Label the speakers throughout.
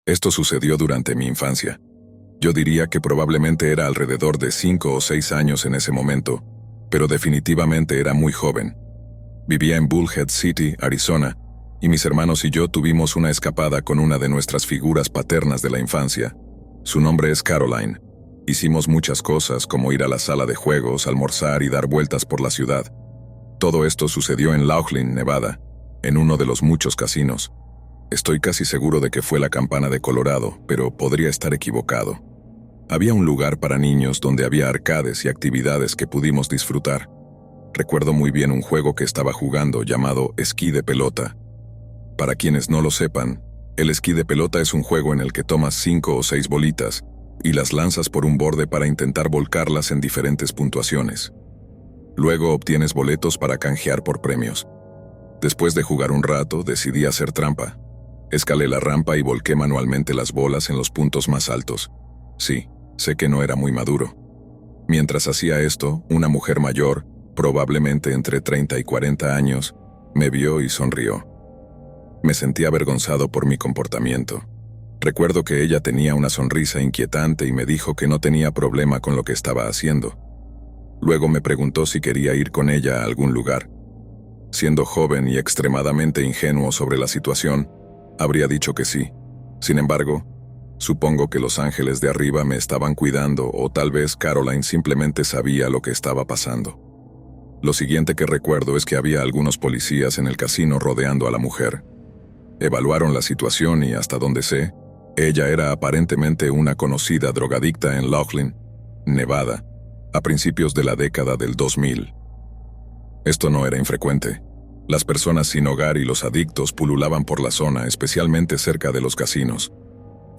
Speaker 1: Esto sucedió durante mi infancia. Yo diría que probablemente era alrededor de 5 o 6 años en ese momento, pero definitivamente era muy joven. Vivía en Bullhead City, Arizona, y mis hermanos y yo tuvimos una escapada con una de nuestras figuras paternas de la infancia. Su nombre es Caroline. Hicimos muchas cosas como ir a la sala de juegos, almorzar y dar vueltas por la ciudad. Todo esto sucedió en Laughlin, Nevada, en uno de los muchos casinos. Estoy casi seguro de que fue la Campana de Colorado, pero podría estar equivocado. Había un lugar para niños donde había arcades y actividades que pudimos disfrutar. Recuerdo muy bien un juego que estaba jugando llamado esquí de pelota. Para quienes no lo sepan, el esquí de pelota es un juego en el que tomas 5 o 6 bolitas y las lanzas por un borde para intentar volcarlas en diferentes puntuaciones. Luego obtienes boletos para canjear por premios. Después de jugar un rato, decidí hacer trampa. Escalé la rampa y volqué manualmente las bolas en los puntos más altos. Sí, sé que no era muy maduro. Mientras hacía esto, una mujer mayor, probablemente entre 30 y 40 años, me vio y sonrió. Me sentí avergonzado por mi comportamiento. Recuerdo que ella tenía una sonrisa inquietante y me dijo que no tenía problema con lo que estaba haciendo. Luego me preguntó si quería ir con ella a algún lugar. Siendo joven y extremadamente ingenuo sobre la situación, habría dicho que sí. Sin embargo, supongo que los ángeles de arriba me estaban cuidando o tal vez Caroline simplemente sabía lo que estaba pasando. Lo siguiente que recuerdo es que había algunos policías en el casino rodeando a la mujer. Evaluaron la situación y hasta donde sé, ella era aparentemente una conocida drogadicta en Laughlin, Nevada, a principios de la década del 2000. Esto no era infrecuente. Las personas sin hogar y los adictos pululaban por la zona, especialmente cerca de los casinos.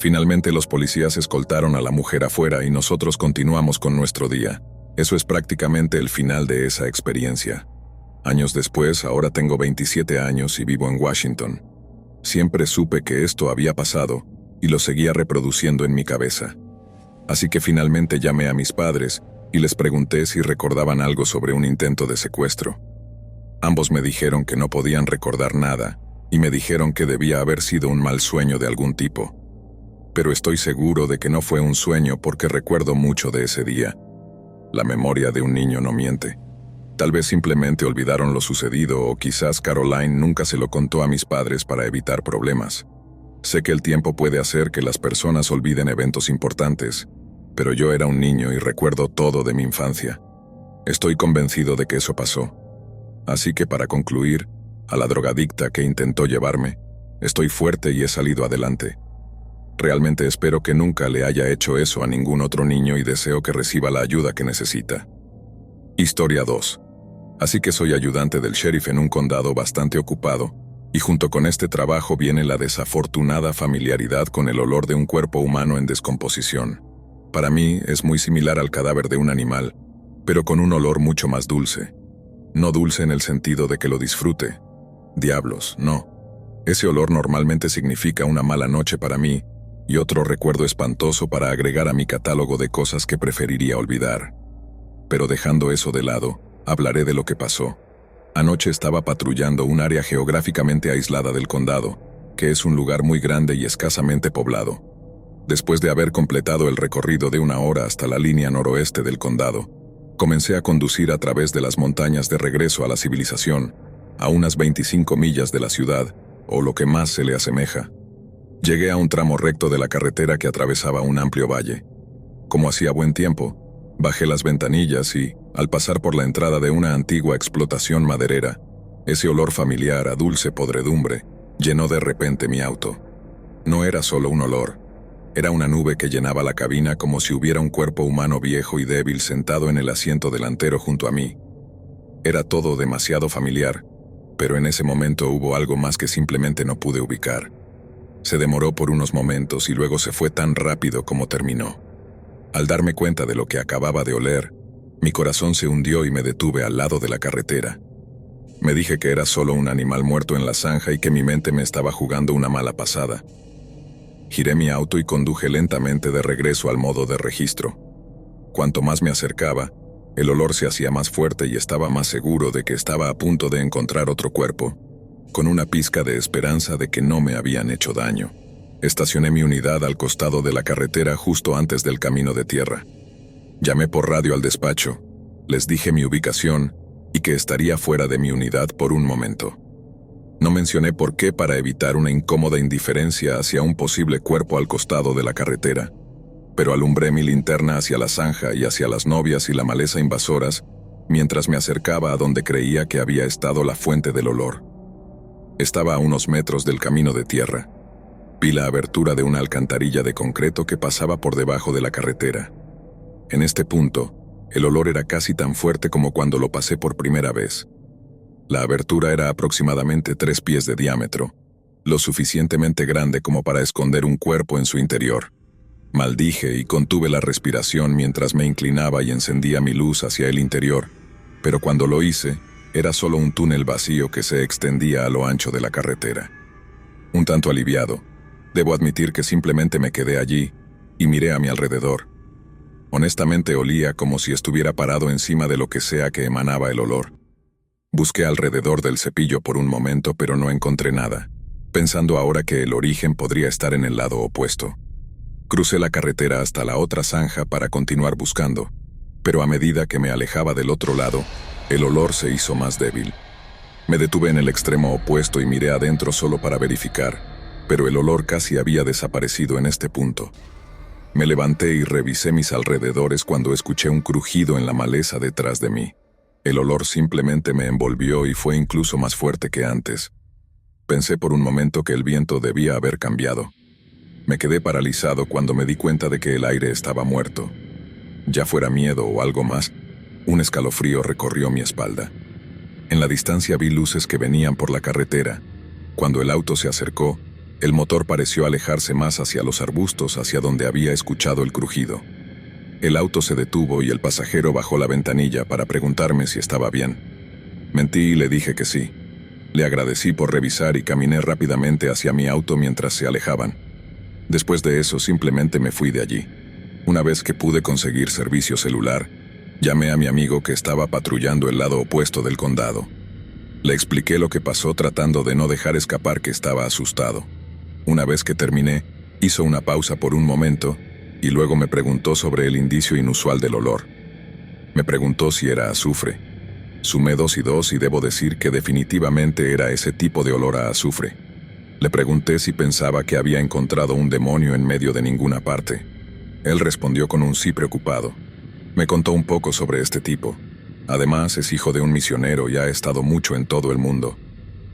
Speaker 1: Finalmente los policías escoltaron a la mujer afuera y nosotros continuamos con nuestro día. Eso es prácticamente el final de esa experiencia. Años después, ahora tengo 27 años y vivo en Washington. Siempre supe que esto había pasado y lo seguía reproduciendo en mi cabeza. Así que finalmente llamé a mis padres y les pregunté si recordaban algo sobre un intento de secuestro. Ambos me dijeron que no podían recordar nada y me dijeron que debía haber sido un mal sueño de algún tipo. Pero estoy seguro de que no fue un sueño porque recuerdo mucho de ese día. La memoria de un niño no miente. Tal vez simplemente olvidaron lo sucedido o quizás Caroline nunca se lo contó a mis padres para evitar problemas. Sé que el tiempo puede hacer que las personas olviden eventos importantes, pero yo era un niño y recuerdo todo de mi infancia. Estoy convencido de que eso pasó. Así que para concluir, a la drogadicta que intentó llevarme, estoy fuerte y he salido adelante. Realmente espero que nunca le haya hecho eso a ningún otro niño y deseo que reciba la ayuda que necesita. Historia 2. Así que soy ayudante del sheriff en un condado bastante ocupado, y junto con este trabajo viene la desafortunada familiaridad con el olor de un cuerpo humano en descomposición. Para mí es muy similar al cadáver de un animal, pero con un olor mucho más dulce. No dulce en el sentido de que lo disfrute. Diablos, no. Ese olor normalmente significa una mala noche para mí, y otro recuerdo espantoso para agregar a mi catálogo de cosas que preferiría olvidar. Pero dejando eso de lado, hablaré de lo que pasó. Anoche estaba patrullando un área geográficamente aislada del condado, que es un lugar muy grande y escasamente poblado. Después de haber completado el recorrido de 1 hora hasta la línea noroeste del condado, comencé a conducir a través de las montañas de regreso a la civilización, a unas 25 millas de la ciudad, o lo que más se le asemeja. Llegué a un tramo recto de la carretera que atravesaba un amplio valle. Como hacía buen tiempo, bajé las ventanillas y, al pasar por la entrada de una antigua explotación maderera, ese olor familiar a dulce podredumbre llenó de repente mi auto. No era solo un olor, era una nube que llenaba la cabina como si hubiera un cuerpo humano viejo y débil sentado en el asiento delantero junto a mí. Era todo demasiado familiar, pero en ese momento hubo algo más que simplemente no pude ubicar. Se demoró por unos momentos y luego se fue tan rápido como terminó. Al darme cuenta de lo que acababa de oler, mi corazón se hundió y me detuve al lado de la carretera. Me dije que era solo un animal muerto en la zanja y que mi mente me estaba jugando una mala pasada. Giré mi auto y conduje lentamente de regreso al modo de registro. Cuanto más me acercaba, el olor se hacía más fuerte y estaba más seguro de que estaba a punto de encontrar otro cuerpo, con una pizca de esperanza de que no me habían hecho daño. Estacioné mi unidad al costado de la carretera justo antes del camino de tierra. Llamé por radio al despacho, les dije mi ubicación y que estaría fuera de mi unidad por un momento. No mencioné por qué para evitar una incómoda indiferencia hacia un posible cuerpo al costado de la carretera, pero alumbré mi linterna hacia la zanja y hacia las novias y la maleza invasoras mientras me acercaba a donde creía que había estado la fuente del olor. Estaba a unos metros del camino de tierra. Vi la abertura de una alcantarilla de concreto que pasaba por debajo de la carretera. En este punto, el olor era casi tan fuerte como cuando lo pasé por primera vez. La abertura era aproximadamente 3 pies de diámetro, lo suficientemente grande como para esconder un cuerpo en su interior. Maldije y contuve la respiración mientras me inclinaba y encendía mi luz hacia el interior, pero cuando lo hice, era solo un túnel vacío que se extendía a lo ancho de la carretera. Un tanto aliviado, debo admitir que simplemente me quedé allí y miré a mi alrededor. Honestamente olía como si estuviera parado encima de lo que sea que emanaba el olor. Busqué alrededor del cepillo por un momento, pero no encontré nada, pensando ahora que el origen podría estar en el lado opuesto. Crucé la carretera hasta la otra zanja para continuar buscando, pero a medida que me alejaba del otro lado, el olor se hizo más débil. Me detuve en el extremo opuesto y miré adentro solo para verificar, pero el olor casi había desaparecido en este punto. Me levanté y revisé mis alrededores cuando escuché un crujido en la maleza detrás de mí. El olor simplemente me envolvió y fue incluso más fuerte que antes. Pensé por un momento que el viento debía haber cambiado. Me quedé paralizado cuando me di cuenta de que el aire estaba muerto. Ya fuera miedo o algo más, un escalofrío recorrió mi espalda. En la distancia vi luces que venían por la carretera. Cuando el auto se acercó, el motor pareció alejarse más hacia los arbustos, hacia donde había escuchado el crujido. El auto se detuvo y el pasajero bajó la ventanilla para preguntarme si estaba bien. Mentí y le dije que sí. Le agradecí por revisar y caminé rápidamente hacia mi auto mientras se alejaban. Después de eso simplemente me fui de allí. Una vez que pude conseguir servicio celular, llamé a mi amigo que estaba patrullando el lado opuesto del condado. Le expliqué lo que pasó tratando de no dejar escapar que estaba asustado. Una vez que terminé, hizo una pausa por un momento y luego me preguntó sobre el indicio inusual del olor. Me preguntó si era azufre. Sumé 2 y 2 y debo decir que definitivamente era ese tipo de olor a azufre. Le pregunté si pensaba que había encontrado un demonio en medio de ninguna parte. Él respondió con un sí preocupado. Me contó un poco sobre este tipo. Además, es hijo de un misionero y ha estado mucho en todo el mundo.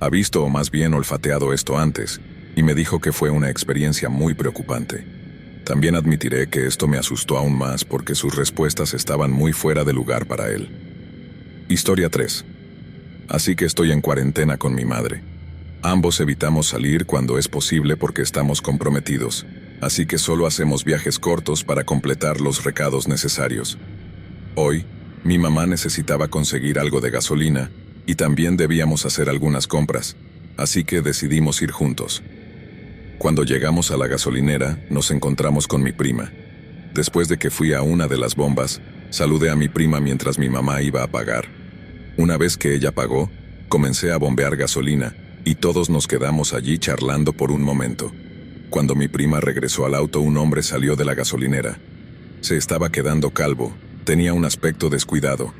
Speaker 1: Ha visto o más bien olfateado esto antes, y me dijo que fue una experiencia muy preocupante. También admitiré que esto me asustó aún más porque sus respuestas estaban muy fuera de lugar para él. Historia 3. Así que estoy en cuarentena con mi madre. Ambos evitamos salir cuando es posible porque estamos comprometidos, así que solo hacemos viajes cortos para completar los recados necesarios. Hoy, mi mamá necesitaba conseguir algo de gasolina y también debíamos hacer algunas compras, así que decidimos ir juntos. Cuando llegamos a la gasolinera, nos encontramos con mi prima. Después de que fui a una de las bombas, saludé a mi prima mientras mi mamá iba a pagar. Una vez que ella pagó, comencé a bombear gasolina y todos nos quedamos allí charlando por un momento. Cuando mi prima regresó al auto, un hombre salió de la gasolinera. Se estaba quedando calvo, tenía un aspecto descuidado,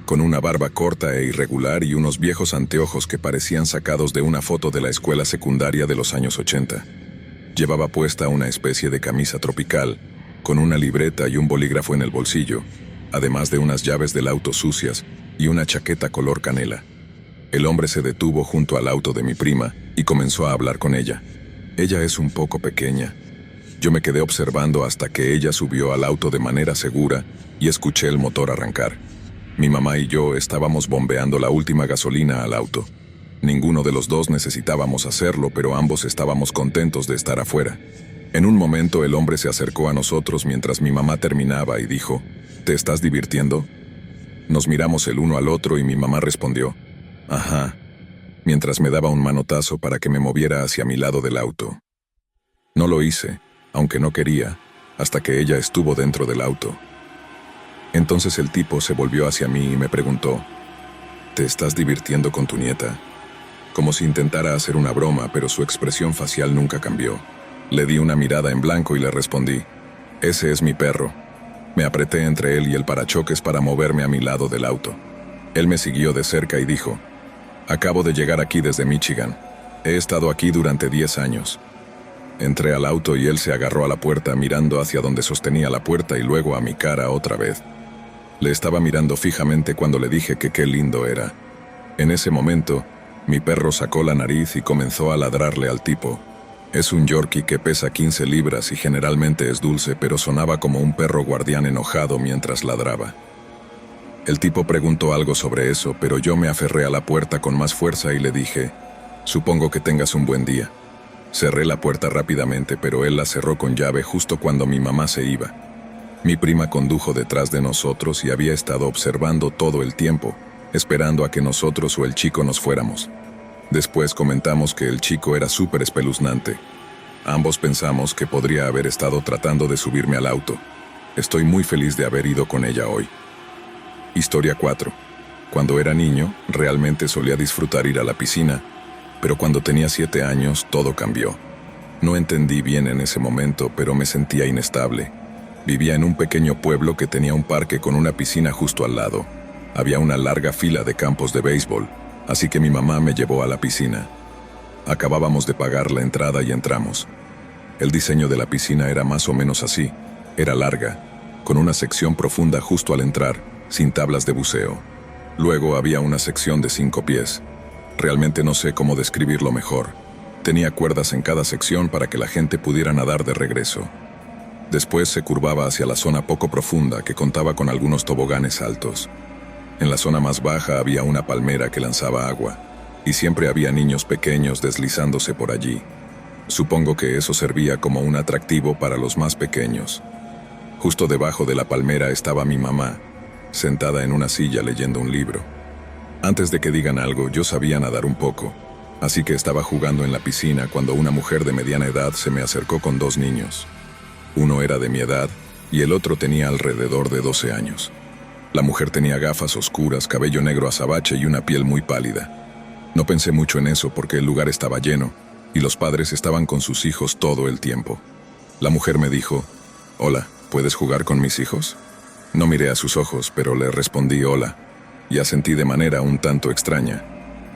Speaker 1: con una barba corta e irregular y unos viejos anteojos que parecían sacados de una foto de la escuela secundaria de los años 80. Llevaba puesta una especie de camisa tropical, con una libreta y un bolígrafo en el bolsillo, además de unas llaves del auto sucias y una chaqueta color canela. El hombre se detuvo junto al auto de mi prima y comenzó a hablar con ella. Ella es un poco pequeña. Yo me quedé observando hasta que ella subió al auto de manera segura y escuché el motor arrancar. Mi mamá y yo estábamos bombeando la última gasolina al auto. Ninguno de los dos necesitábamos hacerlo, pero ambos estábamos contentos de estar afuera. En un momento el hombre se acercó a nosotros mientras mi mamá terminaba y dijo, ¿te estás divirtiendo? Nos miramos el uno al otro y mi mamá respondió, ajá, mientras me daba un manotazo para que me moviera hacia mi lado del auto. No lo hice, aunque no quería, hasta que ella estuvo dentro del auto. Entonces el tipo se volvió hacia mí y me preguntó, ¿te estás divirtiendo con tu nieta? Como si intentara hacer una broma, pero su expresión facial nunca cambió. Le di una mirada en blanco y le respondí, «Ese es mi perro». Me apreté entre él y el parachoques para moverme a mi lado del auto. Él me siguió de cerca y dijo, «Acabo de llegar aquí desde Michigan. He estado aquí durante 10 años». Entré al auto y él se agarró a la puerta mirando hacia donde sostenía la puerta y luego a mi cara otra vez. Le estaba mirando fijamente cuando le dije que qué lindo era. En ese momento, mi perro sacó la nariz y comenzó a ladrarle al tipo. Es un Yorkie que pesa 15 libras y generalmente es dulce, pero sonaba como un perro guardián enojado mientras ladraba. El tipo preguntó algo sobre eso, pero yo me aferré a la puerta con más fuerza y le dije, «Supongo que tengas un buen día». Cerré la puerta rápidamente, pero él la cerró con llave justo cuando mi mamá se iba. Mi prima condujo detrás de nosotros y había estado observando todo el tiempo, esperando a que nosotros o el chico nos fuéramos. Después comentamos que el chico era súper espeluznante. Ambos pensamos que podría haber estado tratando de subirme al auto. Estoy muy feliz de haber ido con ella hoy. Historia 4. Cuando era niño, realmente solía disfrutar ir a la piscina, pero cuando tenía 7 años, todo cambió. No entendí bien en ese momento, pero me sentía inestable. Vivía en un pequeño pueblo que tenía un parque con una piscina justo al lado. Había una larga fila de campos de béisbol, así que mi mamá me llevó a la piscina. Acabábamos de pagar la entrada y entramos. El diseño de la piscina era más o menos así. Era larga, con una sección profunda justo al entrar, sin tablas de buceo. Luego había una sección de 5 pies. Realmente no sé cómo describirlo mejor. Tenía cuerdas en cada sección para que la gente pudiera nadar de regreso. Después se curvaba hacia la zona poco profunda que contaba con algunos toboganes altos. En la zona más baja había una palmera que lanzaba agua, y siempre había niños pequeños deslizándose por allí. Supongo que eso servía como un atractivo para los más pequeños. Justo debajo de la palmera estaba mi mamá, sentada en una silla leyendo un libro. Antes de que digan algo, yo sabía nadar un poco, así que estaba jugando en la piscina cuando una mujer de mediana edad se me acercó con 2 niños. Uno era de mi edad y el otro tenía alrededor de 12 años. La mujer tenía gafas oscuras, cabello negro azabache y una piel muy pálida. No pensé mucho en eso porque el lugar estaba lleno y los padres estaban con sus hijos todo el tiempo. La mujer me dijo, «Hola, ¿puedes jugar con mis hijos?». No miré a sus ojos, pero le respondí «Hola». Y asentí de manera un tanto extraña.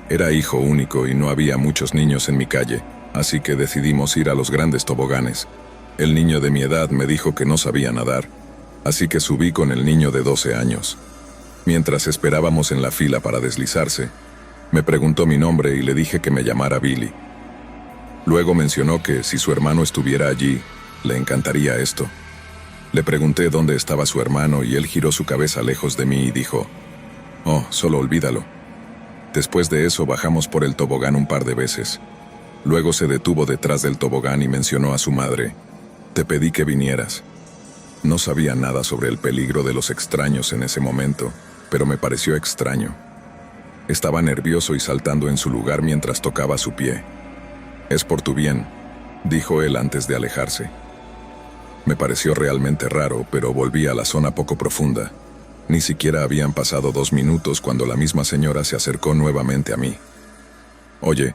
Speaker 1: Era hijo único y no había muchos niños en mi calle, así que decidimos ir a los grandes toboganes. El niño de mi edad me dijo que no sabía nadar, así que subí con el niño de 12 años. Mientras esperábamos en la fila para deslizarse, me preguntó mi nombre y le dije que me llamara Billy. Luego mencionó que si su hermano estuviera allí, le encantaría esto. Le pregunté dónde estaba su hermano y él giró su cabeza lejos de mí y dijo, «Oh, solo olvídalo». Después de eso bajamos por el tobogán un par de veces. Luego se detuvo detrás del tobogán y mencionó a su madre, «Te pedí que vinieras». No sabía nada sobre el peligro de los extraños en ese momento, pero me pareció extraño. Estaba nervioso y saltando en su lugar mientras tocaba su pie. «Es por tu bien», dijo él antes de alejarse. Me pareció realmente raro, pero volví a la zona poco profunda. Ni siquiera habían pasado 2 minutos cuando la misma señora se acercó nuevamente a mí. «Oye,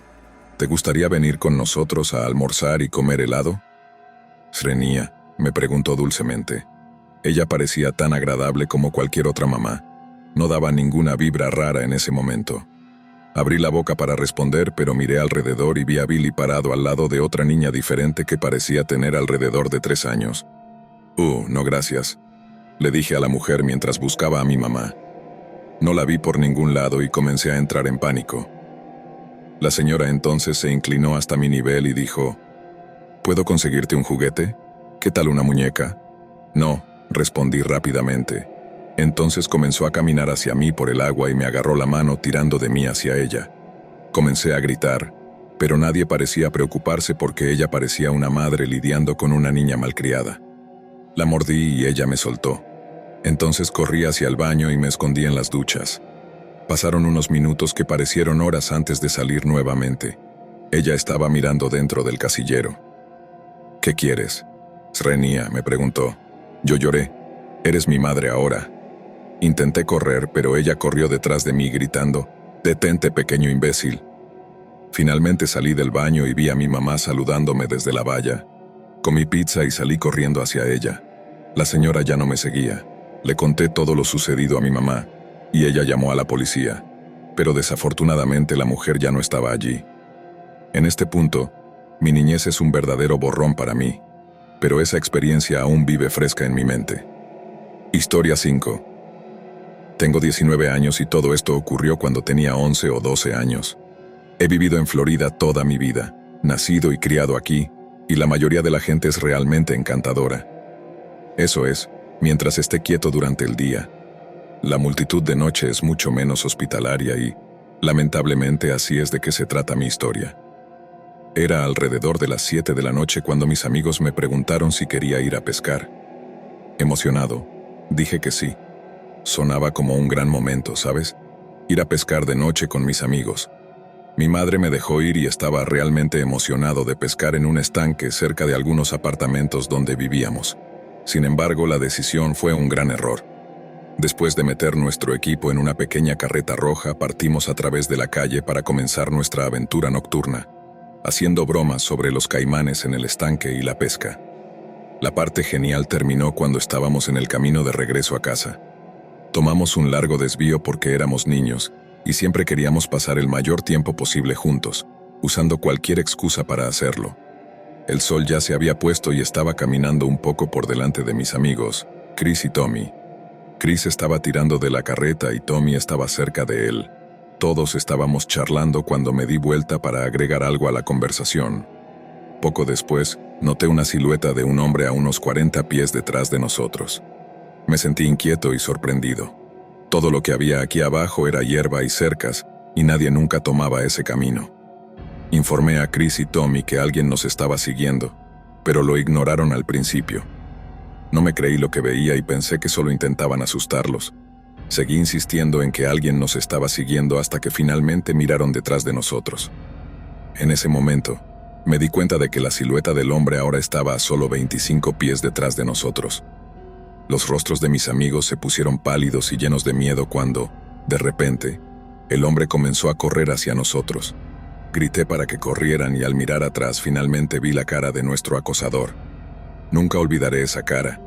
Speaker 1: ¿te gustaría venir con nosotros a almorzar y comer helado?». «Srenia», me preguntó dulcemente. Ella parecía tan agradable como cualquier otra mamá. No daba ninguna vibra rara en ese momento. Abrí la boca para responder, pero miré alrededor y vi a Billy parado al lado de otra niña diferente que parecía tener alrededor de 3 años. No gracias», le dije a la mujer mientras buscaba a mi mamá. No la vi por ningún lado y comencé a entrar en pánico. La señora entonces se inclinó hasta mi nivel y dijo, «¿Puedo conseguirte un juguete? ¿Qué tal una muñeca?». «No», respondí rápidamente. Entonces comenzó a caminar hacia mí por el agua y me agarró la mano tirando de mí hacia ella. Comencé a gritar, pero nadie parecía preocuparse porque ella parecía una madre lidiando con una niña malcriada. La mordí y ella me soltó. Entonces corrí hacia el baño y me escondí en las duchas. Pasaron unos minutos que parecieron horas antes de salir nuevamente. Ella estaba mirando dentro del casillero. «¿Qué quieres?». «Srenia», me preguntó. Yo lloré. «Eres mi madre ahora». Intenté correr, pero ella corrió detrás de mí gritando, «Detente, pequeño imbécil». Finalmente salí del baño y vi a mi mamá saludándome desde la valla. Comí pizza y salí corriendo hacia ella. La señora ya no me seguía. Le conté todo lo sucedido a mi mamá, y ella llamó a la policía, pero desafortunadamente la mujer ya no estaba allí. En este punto, mi niñez es un verdadero borrón para mí, pero esa experiencia aún vive fresca en mi mente. Historia 5. Tengo 19 años y todo esto ocurrió cuando tenía 11 o 12 años. He vivido en Florida toda mi vida, nacido y criado aquí, y la mayoría de la gente es realmente encantadora. Eso es, mientras esté quieto durante el día. La multitud de noche es mucho menos hospitalaria y, lamentablemente, así es de qué se trata mi historia. Era alrededor de las 7 de la noche cuando mis amigos me preguntaron si quería ir a pescar. Emocionado, dije que sí. Sonaba como un gran momento, ¿sabes? Ir a pescar de noche con mis amigos. Mi madre me dejó ir y estaba realmente emocionado de pescar en un estanque cerca de algunos apartamentos donde vivíamos. Sin embargo, la decisión fue un gran error. Después de meter nuestro equipo en una pequeña carreta roja, partimos a través de la calle para comenzar nuestra aventura nocturna, haciendo bromas sobre los caimanes en el estanque y la pesca. La parte genial terminó cuando estábamos en el camino de regreso a casa. Tomamos un largo desvío porque éramos niños y siempre queríamos pasar el mayor tiempo posible juntos, usando cualquier excusa para hacerlo. El sol ya se había puesto y estaba caminando un poco por delante de mis amigos, Chris y Tommy. Chris estaba tirando de la carreta y Tommy estaba cerca de él. Todos estábamos charlando cuando me di vuelta para agregar algo a la conversación. Poco después, noté una silueta de un hombre a unos 40 pies detrás de nosotros. Me sentí inquieto y sorprendido. Todo lo que había aquí abajo era hierba y cercas, y nadie nunca tomaba ese camino. Informé a Chris y Tommy que alguien nos estaba siguiendo, pero lo ignoraron al principio. No me creí lo que veía y pensé que solo intentaban asustarlos. Seguí insistiendo en que alguien nos estaba siguiendo hasta que finalmente miraron detrás de nosotros. En ese momento, me di cuenta de que la silueta del hombre ahora estaba a solo 25 pies detrás de nosotros. Los rostros de mis amigos se pusieron pálidos y llenos de miedo cuando, de repente, el hombre comenzó a correr hacia nosotros. Grité para que corrieran y al mirar atrás finalmente vi la cara de nuestro acosador. Nunca olvidaré esa cara.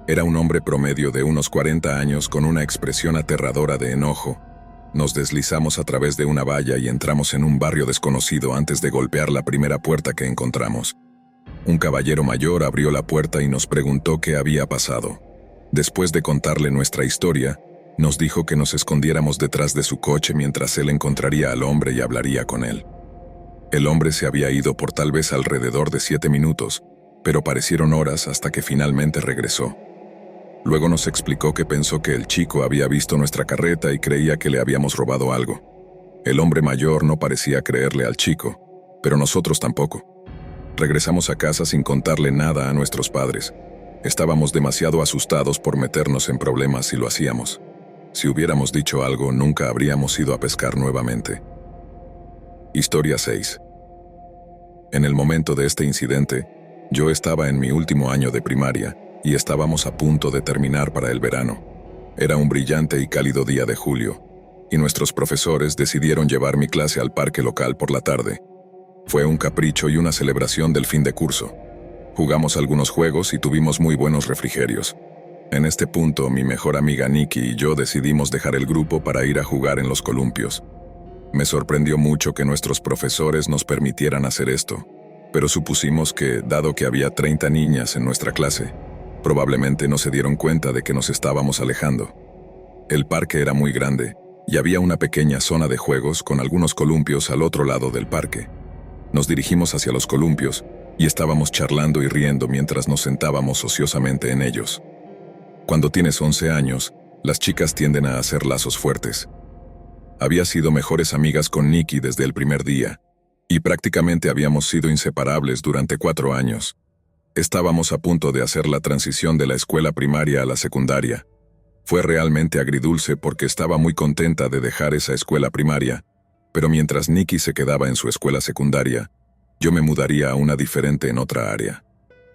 Speaker 1: Era un hombre promedio de unos 40 años con una expresión aterradora de enojo. Nos deslizamos a través de una valla y entramos en un barrio desconocido antes de golpear la primera puerta que encontramos. Un caballero mayor abrió la puerta y nos preguntó qué había pasado. Después de contarle nuestra historia, nos dijo que nos escondiéramos detrás de su coche mientras él encontraría al hombre y hablaría con él. El hombre se había ido por tal vez alrededor de 7 minutos, pero parecieron horas hasta que finalmente regresó. Luego nos explicó que pensó que el chico había visto nuestra carreta y creía que le habíamos robado algo. El hombre mayor no parecía creerle al chico, pero nosotros tampoco. Regresamos a casa sin contarle nada a nuestros padres. Estábamos demasiado asustados por meternos en problemas si lo hacíamos. Si hubiéramos dicho algo, nunca habríamos ido a pescar nuevamente. Historia 6. En el momento de este incidente, yo estaba en mi último año de primaria y estábamos a punto de terminar para el verano. Era un brillante y cálido día de julio, y nuestros profesores decidieron llevar mi clase al parque local por la tarde. Fue un capricho y una celebración del fin de curso. Jugamos algunos juegos y tuvimos muy buenos refrigerios. En este punto, mi mejor amiga Nikki y yo decidimos dejar el grupo para ir a jugar en los columpios. Me sorprendió mucho que nuestros profesores nos permitieran hacer esto, pero supusimos que, dado que había 30 niñas en nuestra clase, probablemente no se dieron cuenta de que nos estábamos alejando. El parque era muy grande, y había una pequeña zona de juegos con algunos columpios al otro lado del parque. Nos dirigimos hacia los columpios, y estábamos charlando y riendo mientras nos sentábamos ociosamente en ellos. Cuando tienes 11 años, las chicas tienden a hacer lazos fuertes. Había sido mejores amigas con Nikki desde el primer día, y prácticamente habíamos sido inseparables durante 4 años. Estábamos a punto de hacer la transición de la escuela primaria a la secundaria. Fue realmente agridulce porque estaba muy contenta de dejar esa escuela primaria, pero mientras Nikki se quedaba en su escuela secundaria, yo me mudaría a una diferente en otra área.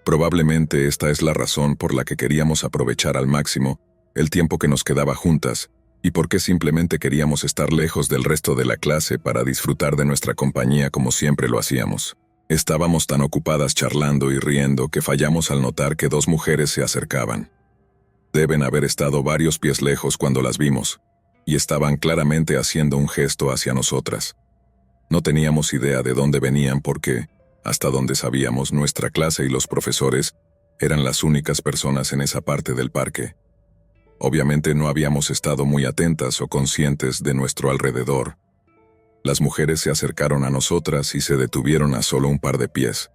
Speaker 1: Probablemente esta es la razón por la que queríamos aprovechar al máximo el tiempo que nos quedaba juntas, y por qué simplemente queríamos estar lejos del resto de la clase para disfrutar de nuestra compañía como siempre lo hacíamos. Estábamos tan ocupadas charlando y riendo que fallamos al notar que dos mujeres se acercaban. Deben haber estado varios pies lejos cuando las vimos, y estaban claramente haciendo un gesto hacia nosotras. No teníamos idea de dónde venían porque, hasta donde sabíamos, nuestra clase y los profesores eran las únicas personas en esa parte del parque. Obviamente no habíamos estado muy atentas o conscientes de nuestro alrededor. Las mujeres se acercaron a nosotras y se detuvieron a solo un par de pies.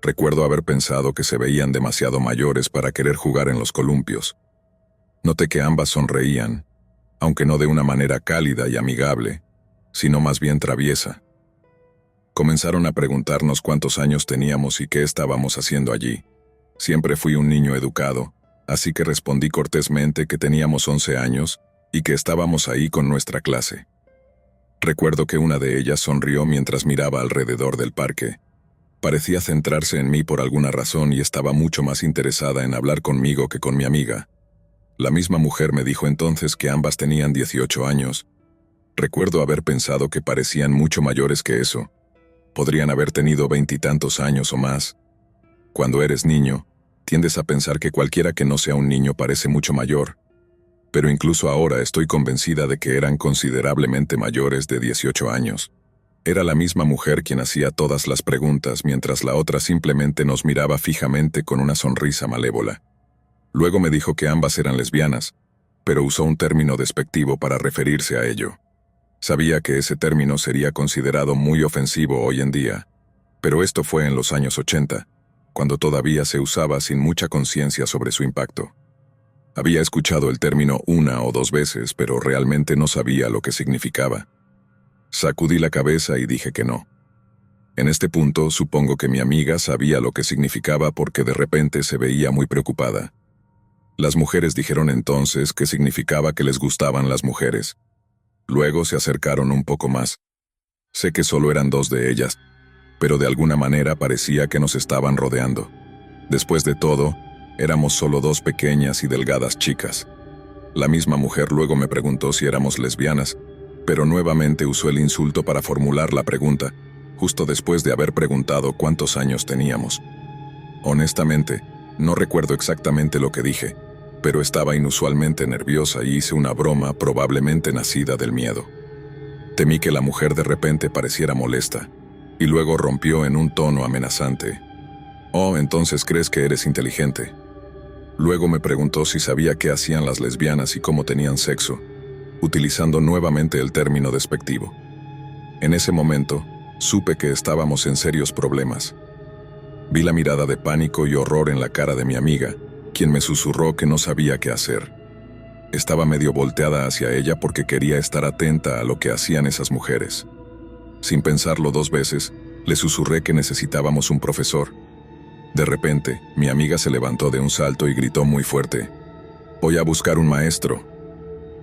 Speaker 1: Recuerdo haber pensado que se veían demasiado mayores para querer jugar en los columpios. Noté que ambas sonreían, aunque no de una manera cálida y amigable, sino más bien traviesa. Comenzaron a preguntarnos cuántos años teníamos y qué estábamos haciendo allí. Siempre fui un niño educado, así que respondí cortésmente que teníamos 11 años y que estábamos ahí con nuestra clase. Recuerdo que una de ellas sonrió mientras miraba alrededor del parque. Parecía centrarse en mí por alguna razón y estaba mucho más interesada en hablar conmigo que con mi amiga. La misma mujer me dijo entonces que ambas tenían 18 años. Recuerdo haber pensado que parecían mucho mayores que eso. Podrían haber tenido 20 y tantos años o más. Cuando eres niño, tiendes a pensar que cualquiera que no sea un niño parece mucho mayor. Pero incluso ahora estoy convencida de que eran considerablemente mayores de 18 años. Era la misma mujer quien hacía todas las preguntas mientras la otra simplemente nos miraba fijamente con una sonrisa malévola. Luego me dijo que ambas eran lesbianas, pero usó un término despectivo para referirse a ello. Sabía que ese término sería considerado muy ofensivo hoy en día, pero esto fue en los años 80, cuando todavía se usaba sin mucha conciencia sobre su impacto. Había escuchado el término una o dos veces, pero realmente no sabía lo que significaba. Sacudí la cabeza y dije que no. En este punto, supongo que mi amiga sabía lo que significaba porque de repente se veía muy preocupada. Las mujeres dijeron entonces que significaba que les gustaban las mujeres. Luego se acercaron un poco más. Sé que solo eran dos de ellas, pero de alguna manera parecía que nos estaban rodeando. Después de todo, éramos solo dos pequeñas y delgadas chicas. La misma mujer luego me preguntó si éramos lesbianas, pero nuevamente usó el insulto para formular la pregunta, justo después de haber preguntado cuántos años teníamos. Honestamente, no recuerdo exactamente lo que dije, pero estaba inusualmente nerviosa y hice una broma probablemente nacida del miedo. Temí que la mujer de repente pareciera molesta, y luego rompió en un tono amenazante. «Oh, entonces crees que eres inteligente». Luego me preguntó si sabía qué hacían las lesbianas y cómo tenían sexo, utilizando nuevamente el término despectivo. En ese momento, supe que estábamos en serios problemas. Vi la mirada de pánico y horror en la cara de mi amiga, quien me susurró que no sabía qué hacer. Estaba medio volteada hacia ella porque quería estar atenta a lo que hacían esas mujeres. Sin pensarlo dos veces, le susurré que necesitábamos un profesor. De repente, mi amiga se levantó de un salto y gritó muy fuerte: «Voy a buscar un maestro».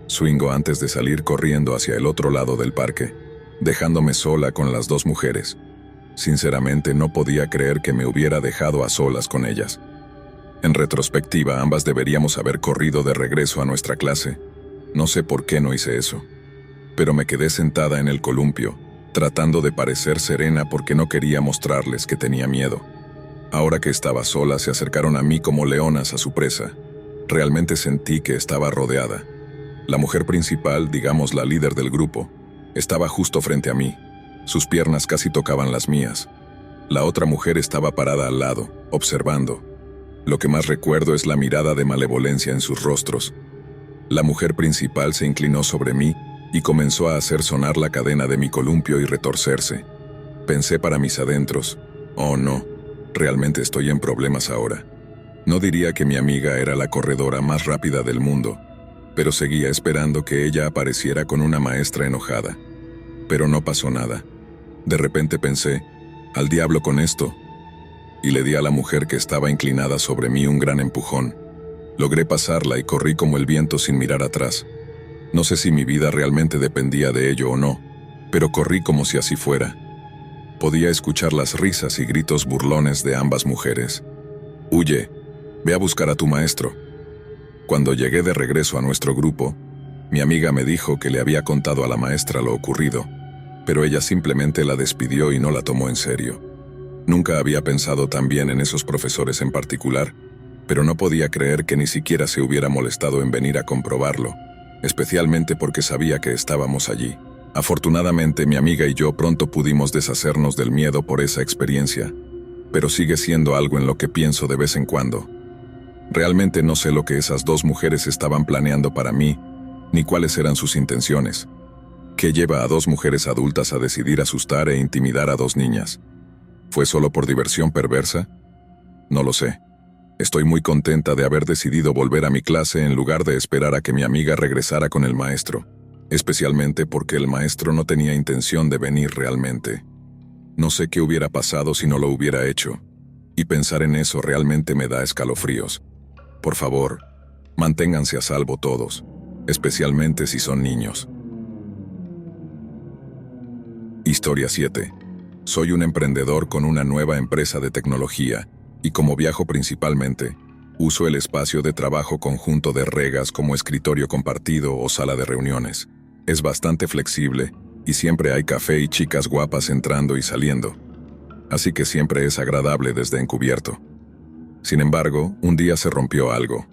Speaker 1: Swingó antes de salir corriendo hacia el otro lado del parque, dejándome sola con las dos mujeres. Sinceramente no podía creer que me hubiera dejado a solas con ellas. En retrospectiva, ambas deberíamos haber corrido de regreso a nuestra clase. No sé por qué no hice eso. Pero me quedé sentada en el columpio, tratando de parecer serena porque no quería mostrarles que tenía miedo. Ahora que estaba sola, se acercaron a mí como leonas a su presa. Realmente sentí que estaba rodeada. La mujer principal, digamos la líder del grupo, estaba justo frente a mí. Sus piernas casi tocaban las mías. La otra mujer estaba parada al lado, observando. Lo que más recuerdo es la mirada de malevolencia en sus rostros. La mujer principal se inclinó sobre mí y comenzó a hacer sonar la cadena de mi columpio y retorcerse. Pensé para mis adentros: «Oh no, realmente estoy en problemas ahora». No diría que mi amiga era la corredora más rápida del mundo, pero seguía esperando que ella apareciera con una maestra enojada. Pero no pasó nada. De repente pensé: «Al diablo con esto», y le di a la mujer que estaba inclinada sobre mí un gran empujón. Logré pasarla y corrí como el viento sin mirar atrás. No sé si mi vida realmente dependía de ello o no, pero corrí como si así fuera. Podía escuchar las risas y gritos burlones de ambas mujeres. «Huye, ve a buscar a tu maestro». Cuando llegué de regreso a nuestro grupo, mi amiga me dijo que le había contado a la maestra lo ocurrido, pero ella simplemente la despidió y no la tomó en serio. Nunca había pensado tan bien en esos profesores en particular, pero no podía creer que ni siquiera se hubiera molestado en venir a comprobarlo, especialmente porque sabía que estábamos allí. Afortunadamente, mi amiga y yo pronto pudimos deshacernos del miedo por esa experiencia, pero sigue siendo algo en lo que pienso de vez en cuando. Realmente no sé lo que esas dos mujeres estaban planeando para mí, ni cuáles eran sus intenciones. ¿Qué lleva a dos mujeres adultas a decidir asustar e intimidar a dos niñas? ¿Fue solo por diversión perversa? No lo sé. Estoy muy contenta de haber decidido volver a mi clase en lugar de esperar a que mi amiga regresara con el maestro, especialmente porque el maestro no tenía intención de venir realmente. No sé qué hubiera pasado si no lo hubiera hecho, y pensar en eso realmente me da escalofríos. Por favor, manténganse a salvo todos, especialmente si son niños. Historia 7. Soy un emprendedor con una nueva empresa de tecnología, y como viajo principalmente, uso el espacio de trabajo conjunto de Regas como escritorio compartido o sala de reuniones. Es bastante flexible, y siempre hay café y chicas guapas entrando y saliendo. Así que siempre es agradable desde encubierto. Sin embargo, un día se rompió algo.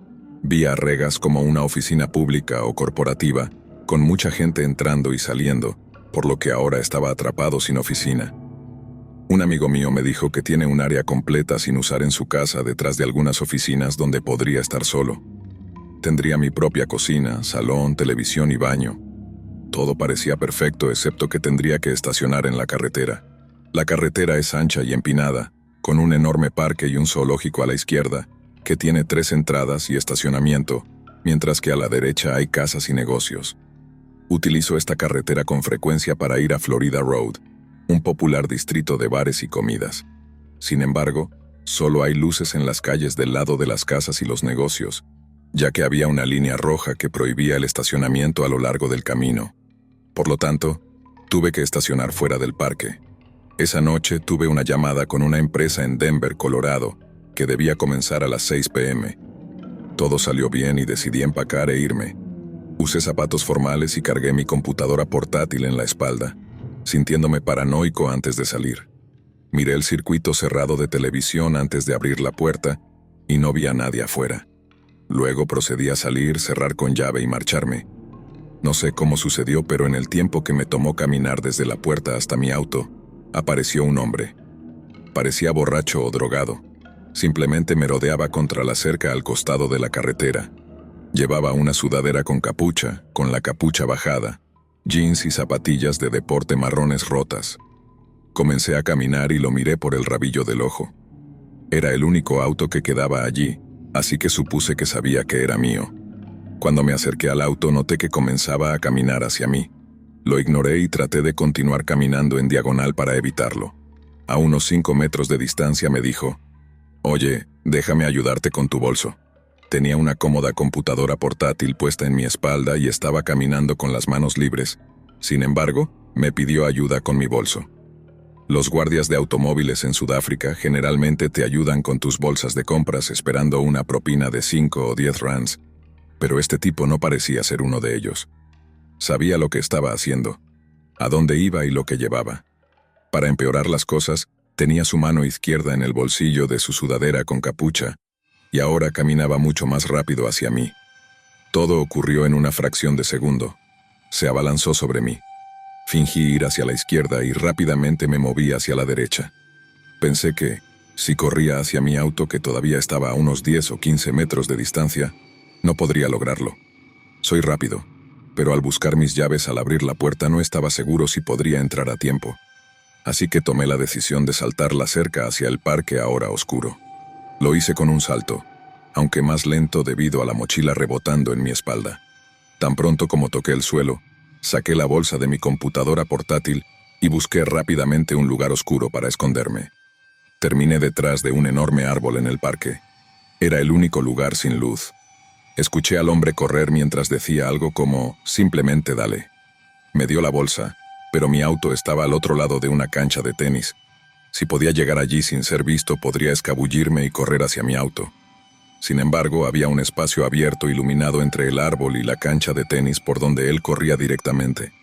Speaker 1: Vi a Regas como una oficina pública o corporativa, con mucha gente entrando y saliendo, por lo que ahora estaba atrapado sin oficina. Un amigo mío me dijo que tiene un área completa sin usar en su casa detrás de algunas oficinas donde podría estar solo. Tendría mi propia cocina, salón, televisión y baño. Todo parecía perfecto excepto que tendría que estacionar en la carretera. La carretera es ancha y empinada, con un enorme parque y un zoológico a la izquierda, que tiene 3 entradas y estacionamiento, mientras que a la derecha hay casas y negocios. Utilizo esta carretera con frecuencia para ir a Florida Road, un popular distrito de bares y comidas. Sin embargo, solo hay luces en las calles del lado de las casas y los negocios, ya que había una línea roja que prohibía el estacionamiento a lo largo del camino. Por lo tanto, tuve que estacionar fuera del parque. Esa noche tuve una llamada con una empresa en Denver, Colorado, que debía comenzar a las 6 p.m. Todo salió bien y decidí empacar e irme. Usé zapatos formales y cargué mi computadora portátil en la espalda, sintiéndome paranoico antes de salir. Miré el circuito cerrado de televisión antes de abrir la puerta y no vi a nadie afuera. Luego procedí a salir, cerrar con llave y marcharme. No sé cómo sucedió, pero en el tiempo que me tomó caminar desde la puerta hasta mi auto, apareció un hombre. Parecía borracho o drogado. Simplemente merodeaba contra la cerca al costado de la carretera. Llevaba una sudadera con capucha, con la capucha bajada, jeans y zapatillas de deporte marrones rotas. Comencé a caminar y lo miré por el rabillo del ojo. Era el único auto que quedaba allí, así que supuse que sabía que era mío. Cuando me acerqué al auto noté que comenzaba a caminar hacia mí. Lo ignoré y traté de continuar caminando en diagonal para evitarlo. A unos 5 metros de distancia me dijo: «Oye, déjame ayudarte con tu bolso». Tenía una cómoda computadora portátil puesta en mi espalda y estaba caminando con las manos libres. Sin embargo, me pidió ayuda con mi bolso. Los guardias de automóviles en Sudáfrica generalmente te ayudan con tus bolsas de compras esperando una propina de 5 o 10 rands, pero este tipo no parecía ser uno de ellos. Sabía lo que estaba haciendo, a dónde iba y lo que llevaba. Para empeorar las cosas, tenía su mano izquierda en el bolsillo de su sudadera con capucha, y ahora caminaba mucho más rápido hacia mí. Todo ocurrió en una fracción de segundo. Se abalanzó sobre mí. Fingí ir hacia la izquierda y rápidamente me moví hacia la derecha. Pensé que, si corría hacia mi auto que todavía estaba a unos 10 o 15 metros de distancia, no podría lograrlo. Soy rápido, pero al buscar mis llaves al abrir la puerta no estaba seguro si podría entrar a tiempo. Así que tomé la decisión de saltar la cerca hacia el parque ahora oscuro. Lo hice con un salto, aunque más lento debido a la mochila rebotando en mi espalda. Tan pronto como toqué el suelo, saqué la bolsa de mi computadora portátil y busqué rápidamente un lugar oscuro para esconderme. Terminé detrás de un enorme árbol en el parque. Era el único lugar sin luz. Escuché al hombre correr mientras decía algo como, «Simplemente dale». Me dio la bolsa, pero mi auto estaba al otro lado de una cancha de tenis. Si podía llegar allí sin ser visto, podría escabullirme y correr hacia mi auto. Sin embargo, había un espacio abierto iluminado entre el árbol y la cancha de tenis por donde él corría directamente.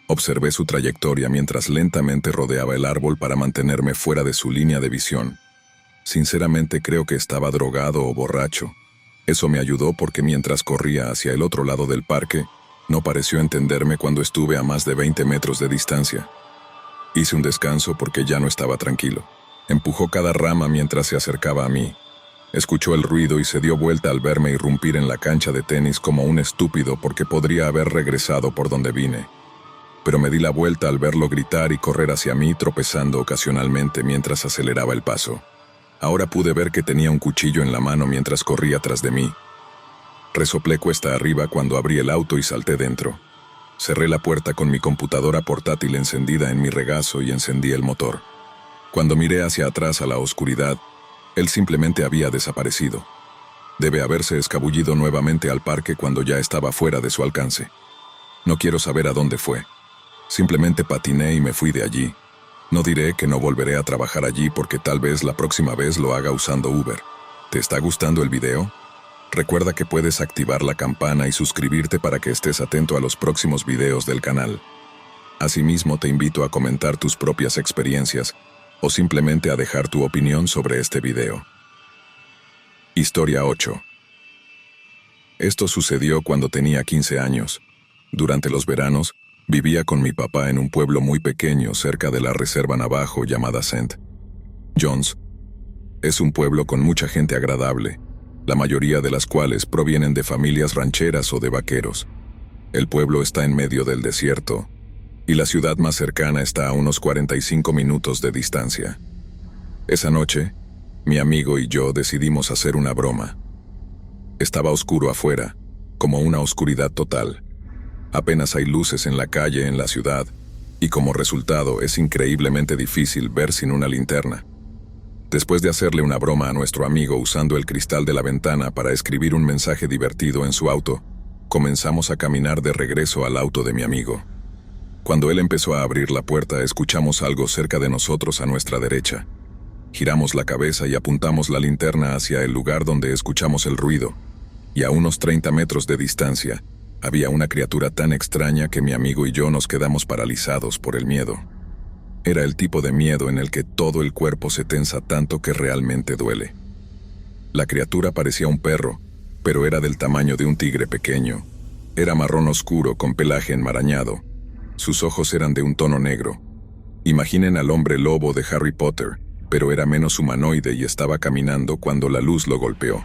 Speaker 1: Observé su trayectoria mientras lentamente rodeaba el árbol para mantenerme fuera de su línea de visión. Sinceramente creo que estaba drogado o borracho. Eso me ayudó porque mientras corría hacia el otro lado del parque, no pareció entenderme cuando estuve a más de 20 metros de distancia. Hice un descanso porque ya no estaba tranquilo. Empujó cada rama mientras se acercaba a mí. Escuchó el ruido y se dio vuelta al verme irrumpir en la cancha de tenis como un estúpido porque podría haber regresado por donde vine. Pero me di la vuelta al verlo gritar y correr hacia mí, tropezando ocasionalmente mientras aceleraba el paso. Ahora pude ver que tenía un cuchillo en la mano mientras corría tras de mí. Resoplé cuesta arriba cuando abrí el auto y salté dentro. Cerré la puerta con mi computadora portátil encendida en mi regazo y encendí el motor. Cuando miré hacia atrás a la oscuridad, él simplemente había desaparecido. Debe haberse escabullido nuevamente al parque cuando ya estaba fuera de su alcance. No quiero saber a dónde fue. Simplemente patiné y me fui de allí. No diré que no volveré a trabajar allí porque tal vez la próxima vez lo haga usando Uber. ¿Te está gustando el video? Recuerda que puedes activar la campana y suscribirte para que estés atento a los próximos videos del canal. Asimismo, te invito a comentar tus propias experiencias o simplemente a dejar tu opinión sobre este video. Historia 8. Esto sucedió cuando tenía 15 años. Durante los veranos, vivía con mi papá en un pueblo muy pequeño cerca de la reserva Navajo llamada St. John's. Es un pueblo con mucha gente agradable, la mayoría de las cuales provienen de familias rancheras o de vaqueros. El pueblo está en medio del desierto, y la ciudad más cercana está a unos 45 minutos de distancia. Esa noche, mi amigo y yo decidimos hacer una broma. Estaba oscuro afuera, como una oscuridad total. Apenas hay luces en la calle en la ciudad, y como resultado es increíblemente difícil ver sin una linterna. Después de hacerle una broma a nuestro amigo usando el cristal de la ventana para escribir un mensaje divertido en su auto, comenzamos a caminar de regreso al auto de mi amigo. Cuando él empezó a abrir la puerta, escuchamos algo cerca de nosotros a nuestra derecha. Giramos la cabeza y apuntamos la linterna hacia el lugar donde escuchamos el ruido, y a unos 30 metros de distancia, había una criatura tan extraña que mi amigo y yo nos quedamos paralizados por el miedo. Era el tipo de miedo en el que todo el cuerpo se tensa tanto que realmente duele. La criatura parecía un perro, pero era del tamaño de un tigre pequeño. Era marrón oscuro con pelaje enmarañado. Sus ojos eran de un tono negro. Imaginen al hombre lobo de Harry Potter, pero era menos humanoide y estaba caminando cuando la luz lo golpeó.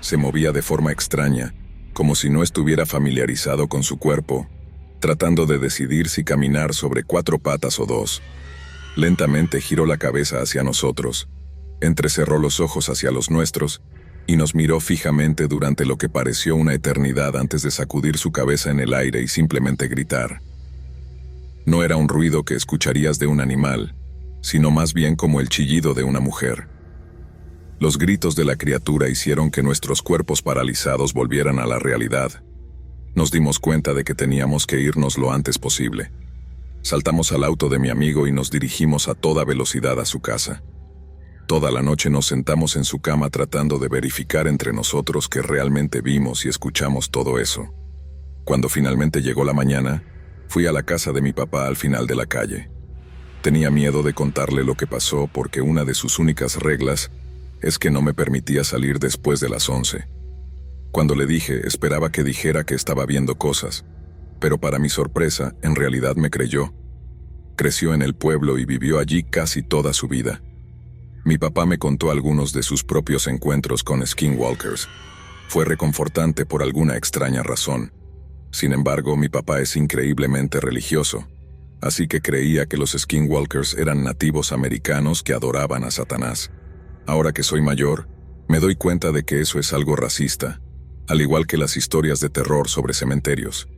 Speaker 1: Se movía de forma extraña, como si no estuviera familiarizado con su cuerpo, tratando de decidir si caminar sobre 4 patas o 2. Lentamente giró la cabeza hacia nosotros, entrecerró los ojos hacia los nuestros y nos miró fijamente durante lo que pareció una eternidad antes de sacudir su cabeza en el aire y simplemente gritar. No era un ruido que escucharías de un animal, sino más bien como el chillido de una mujer. Los gritos de la criatura hicieron que nuestros cuerpos paralizados volvieran a la realidad. Nos dimos cuenta de que teníamos que irnos lo antes posible. Saltamos al auto de mi amigo y nos dirigimos a toda velocidad a su casa. Toda la noche nos sentamos en su cama tratando de verificar entre nosotros que realmente vimos y escuchamos todo eso. Cuando finalmente llegó la mañana, fui a la casa de mi papá al final de la calle. Tenía miedo de contarle lo que pasó porque una de sus únicas reglas es que no me permitía salir después de las 11. Cuando le dije, esperaba que dijera que estaba viendo cosas, pero para mi sorpresa, en realidad me creyó. Creció en el pueblo y vivió allí casi toda su vida. Mi papá me contó algunos de sus propios encuentros con skinwalkers. Fue reconfortante por alguna extraña razón. Sin embargo, mi papá es increíblemente religioso, así que creía que los skinwalkers eran nativos americanos que adoraban a Satanás. Ahora que soy mayor, me doy cuenta de que eso es algo racista, al igual que las historias de terror sobre cementerios.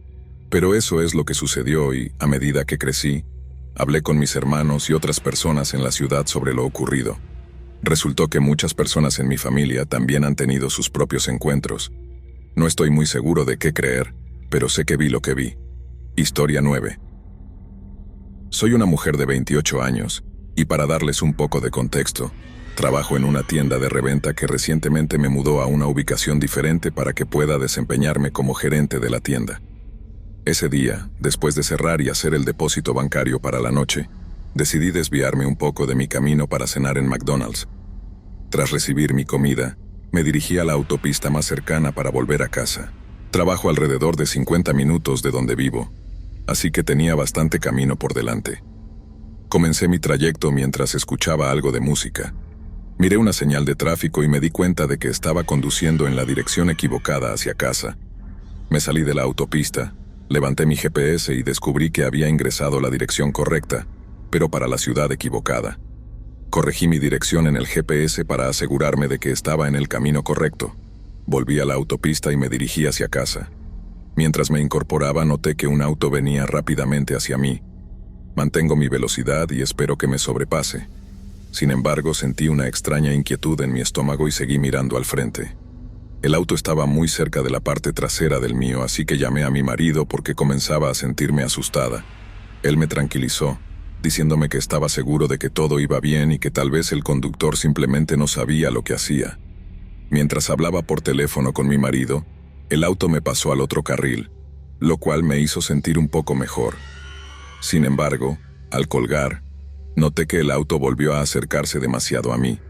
Speaker 1: Pero eso es lo que sucedió y, a medida que crecí, hablé con mis hermanos y otras personas en la ciudad sobre lo ocurrido. Resultó que muchas personas en mi familia también han tenido sus propios encuentros. No estoy muy seguro de qué creer, pero sé que vi lo que vi. Historia 9. Soy una mujer de 28 años, y para darles un poco de contexto, trabajo en una tienda de reventa que recientemente me mudó a una ubicación diferente para que pueda desempeñarme como gerente de la tienda. Ese día, después de cerrar y hacer el depósito bancario para la noche, decidí desviarme un poco de mi camino para cenar en McDonald's. Tras recibir mi comida, me dirigí a la autopista más cercana para volver a casa. Trabajo alrededor de 50 minutos de donde vivo, así que tenía bastante camino por delante. Comencé mi trayecto mientras escuchaba algo de música. Miré una señal de tráfico y me di cuenta de que estaba conduciendo en la dirección equivocada hacia casa. Me salí de la autopista, levanté mi GPS y descubrí que había ingresado la dirección correcta, pero para la ciudad equivocada. Corregí mi dirección en el GPS para asegurarme de que estaba en el camino correcto. Volví a la autopista y me dirigí hacia casa. Mientras me incorporaba, noté que un auto venía rápidamente hacia mí. Mantengo mi velocidad y espero que me sobrepase. Sin embargo, sentí una extraña inquietud en mi estómago y seguí mirando al frente. El auto estaba muy cerca de la parte trasera del mío, así que llamé a mi marido porque comenzaba a sentirme asustada. Él me tranquilizó, diciéndome que estaba seguro de que todo iba bien y que tal vez el conductor simplemente no sabía lo que hacía. Mientras hablaba por teléfono con mi marido, el auto me pasó al otro carril, lo cual me hizo sentir un poco mejor. Sin embargo, al colgar, noté que el auto volvió a acercarse demasiado a mí.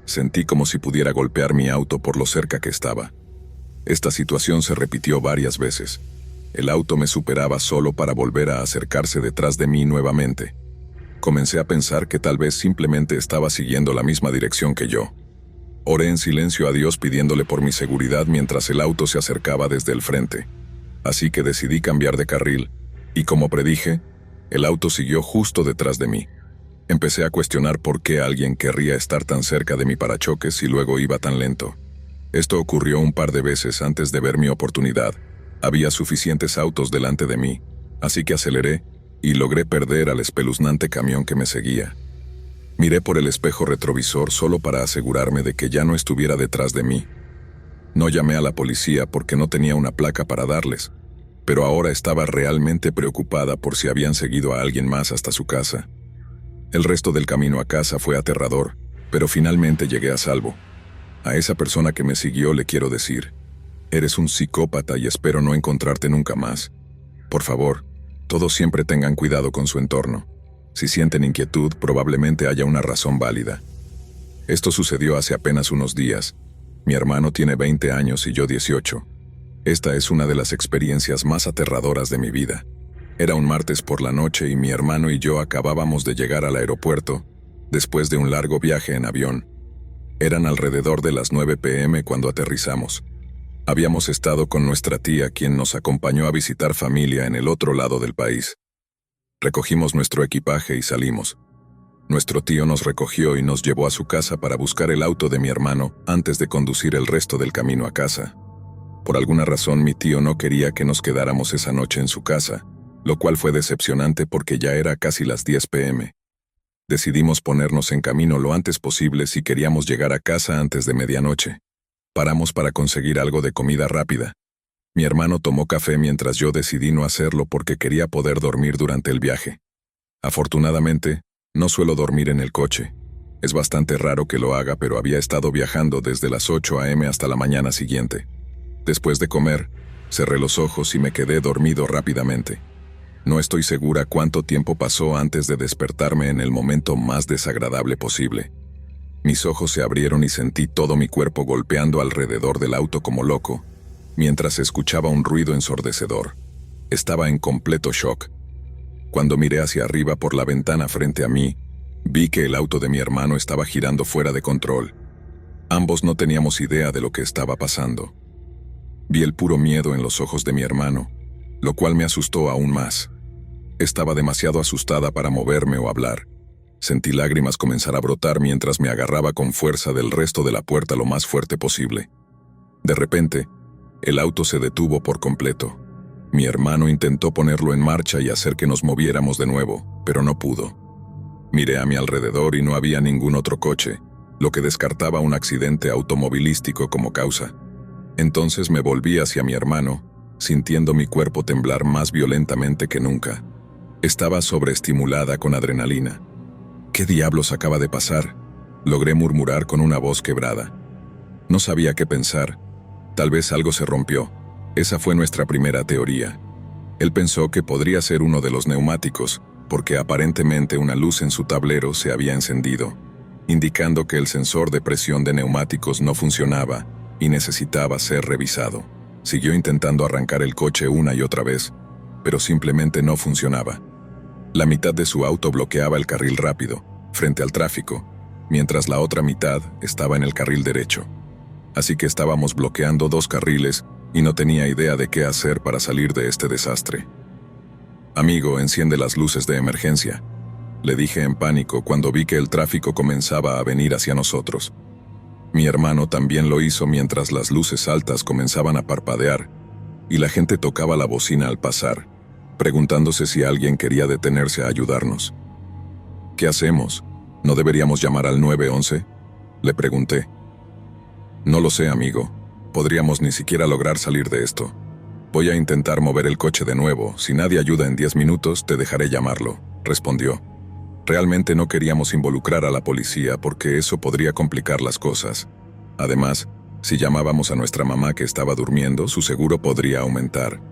Speaker 1: Sentí como si pudiera golpear mi auto por lo cerca que estaba. Esta situación se repitió varias veces. El auto me superaba solo para volver a acercarse detrás de mí nuevamente. Comencé a pensar que tal vez simplemente estaba siguiendo la misma dirección que yo. Oré en silencio a Dios pidiéndole por mi seguridad mientras el auto se acercaba desde el frente. Así que decidí cambiar de carril, y como predije, el auto siguió justo detrás de mí. Empecé a cuestionar por qué alguien querría estar tan cerca de mi parachoques y luego iba tan lento. Esto ocurrió un par de veces antes de ver mi oportunidad. Había suficientes autos delante de mí, así que aceleré y logré perder al espeluznante camión que me seguía. Miré por el espejo retrovisor solo para asegurarme de que ya no estuviera detrás de mí. No llamé a la policía porque no tenía una placa para darles, pero ahora estaba realmente preocupada por si habían seguido a alguien más hasta su casa. El resto del camino a casa fue aterrador, pero finalmente llegué a salvo. A esa persona que me siguió le quiero decir: eres un psicópata y espero no encontrarte nunca más. Por favor, todos siempre tengan cuidado con su entorno. Si sienten inquietud, probablemente haya una razón válida. Esto sucedió hace apenas unos días. Mi hermano tiene 20 años y yo 18. Esta es una de las experiencias más aterradoras de mi vida. Era un martes por la noche y mi hermano y yo acabábamos de llegar al aeropuerto, después de un largo viaje en avión. Eran alrededor de las 9 p.m. cuando aterrizamos. Habíamos estado con nuestra tía, quien nos acompañó a visitar familia en el otro lado del país. Recogimos nuestro equipaje y salimos. Nuestro tío nos recogió y nos llevó a su casa para buscar el auto de mi hermano antes de conducir el resto del camino a casa. Por alguna razón mi tío no quería que nos quedáramos esa noche en su casa, lo cual fue decepcionante porque ya era casi las 10 p.m. Decidimos ponernos en camino lo antes posible si queríamos llegar a casa antes de medianoche. Paramos para conseguir algo de comida rápida. Mi hermano tomó café mientras yo decidí no hacerlo porque quería poder dormir durante el viaje. Afortunadamente, no suelo dormir en el coche. Es bastante raro que lo haga, pero había estado viajando desde las 8 a.m. hasta la mañana siguiente. Después de comer, cerré los ojos y me quedé dormido rápidamente. No estoy segura cuánto tiempo pasó antes de despertarme en el momento más desagradable posible. Mis ojos se abrieron y sentí todo mi cuerpo golpeando alrededor del auto como loco, mientras escuchaba un ruido ensordecedor. Estaba en completo shock. Cuando miré hacia arriba por la ventana frente a mí, vi que el auto de mi hermano estaba girando fuera de control. Ambos no teníamos idea de lo que estaba pasando. Vi el puro miedo en los ojos de mi hermano, lo cual me asustó aún más. Estaba demasiado asustada para moverme o hablar. Sentí lágrimas comenzar a brotar mientras me agarraba con fuerza del resto de la puerta lo más fuerte posible. De repente, el auto se detuvo por completo. Mi hermano intentó ponerlo en marcha y hacer que nos moviéramos de nuevo, pero no pudo. Miré a mi alrededor y no había ningún otro coche, lo que descartaba un accidente automovilístico como causa. Entonces me volví hacia mi hermano, sintiendo mi cuerpo temblar más violentamente que nunca. Estaba sobreestimulada con adrenalina. ¿Qué diablos acaba de pasar?, logré murmurar con una voz quebrada. No sabía qué pensar. Tal vez algo se rompió. Esa fue nuestra primera teoría. Él pensó que podría ser uno de los neumáticos, porque aparentemente una luz en su tablero se había encendido, indicando que el sensor de presión de neumáticos no funcionaba y necesitaba ser revisado. Siguió intentando arrancar el coche una y otra vez, pero simplemente no funcionaba. La mitad de su auto bloqueaba el carril rápido, frente al tráfico, mientras la otra mitad estaba en el carril derecho. Así que estábamos bloqueando dos carriles y no tenía idea de qué hacer para salir de este desastre. «Amigo, enciende las luces de emergencia», le dije en pánico cuando vi que el tráfico comenzaba a venir hacia nosotros. Mi hermano también lo hizo mientras las luces altas comenzaban a parpadear y la gente tocaba la bocina al pasar, preguntándose si alguien quería detenerse a ayudarnos. «¿Qué hacemos? ¿No deberíamos llamar al 911?» le pregunté. «No lo sé, amigo. Podríamos ni siquiera lograr salir de esto. Voy a intentar mover el coche de nuevo. Si nadie ayuda en 10 minutos, te dejaré llamarlo», respondió. Realmente no queríamos involucrar a la policía porque eso podría complicar las cosas. Además, si llamábamos a nuestra mamá que estaba durmiendo, su seguro podría aumentar.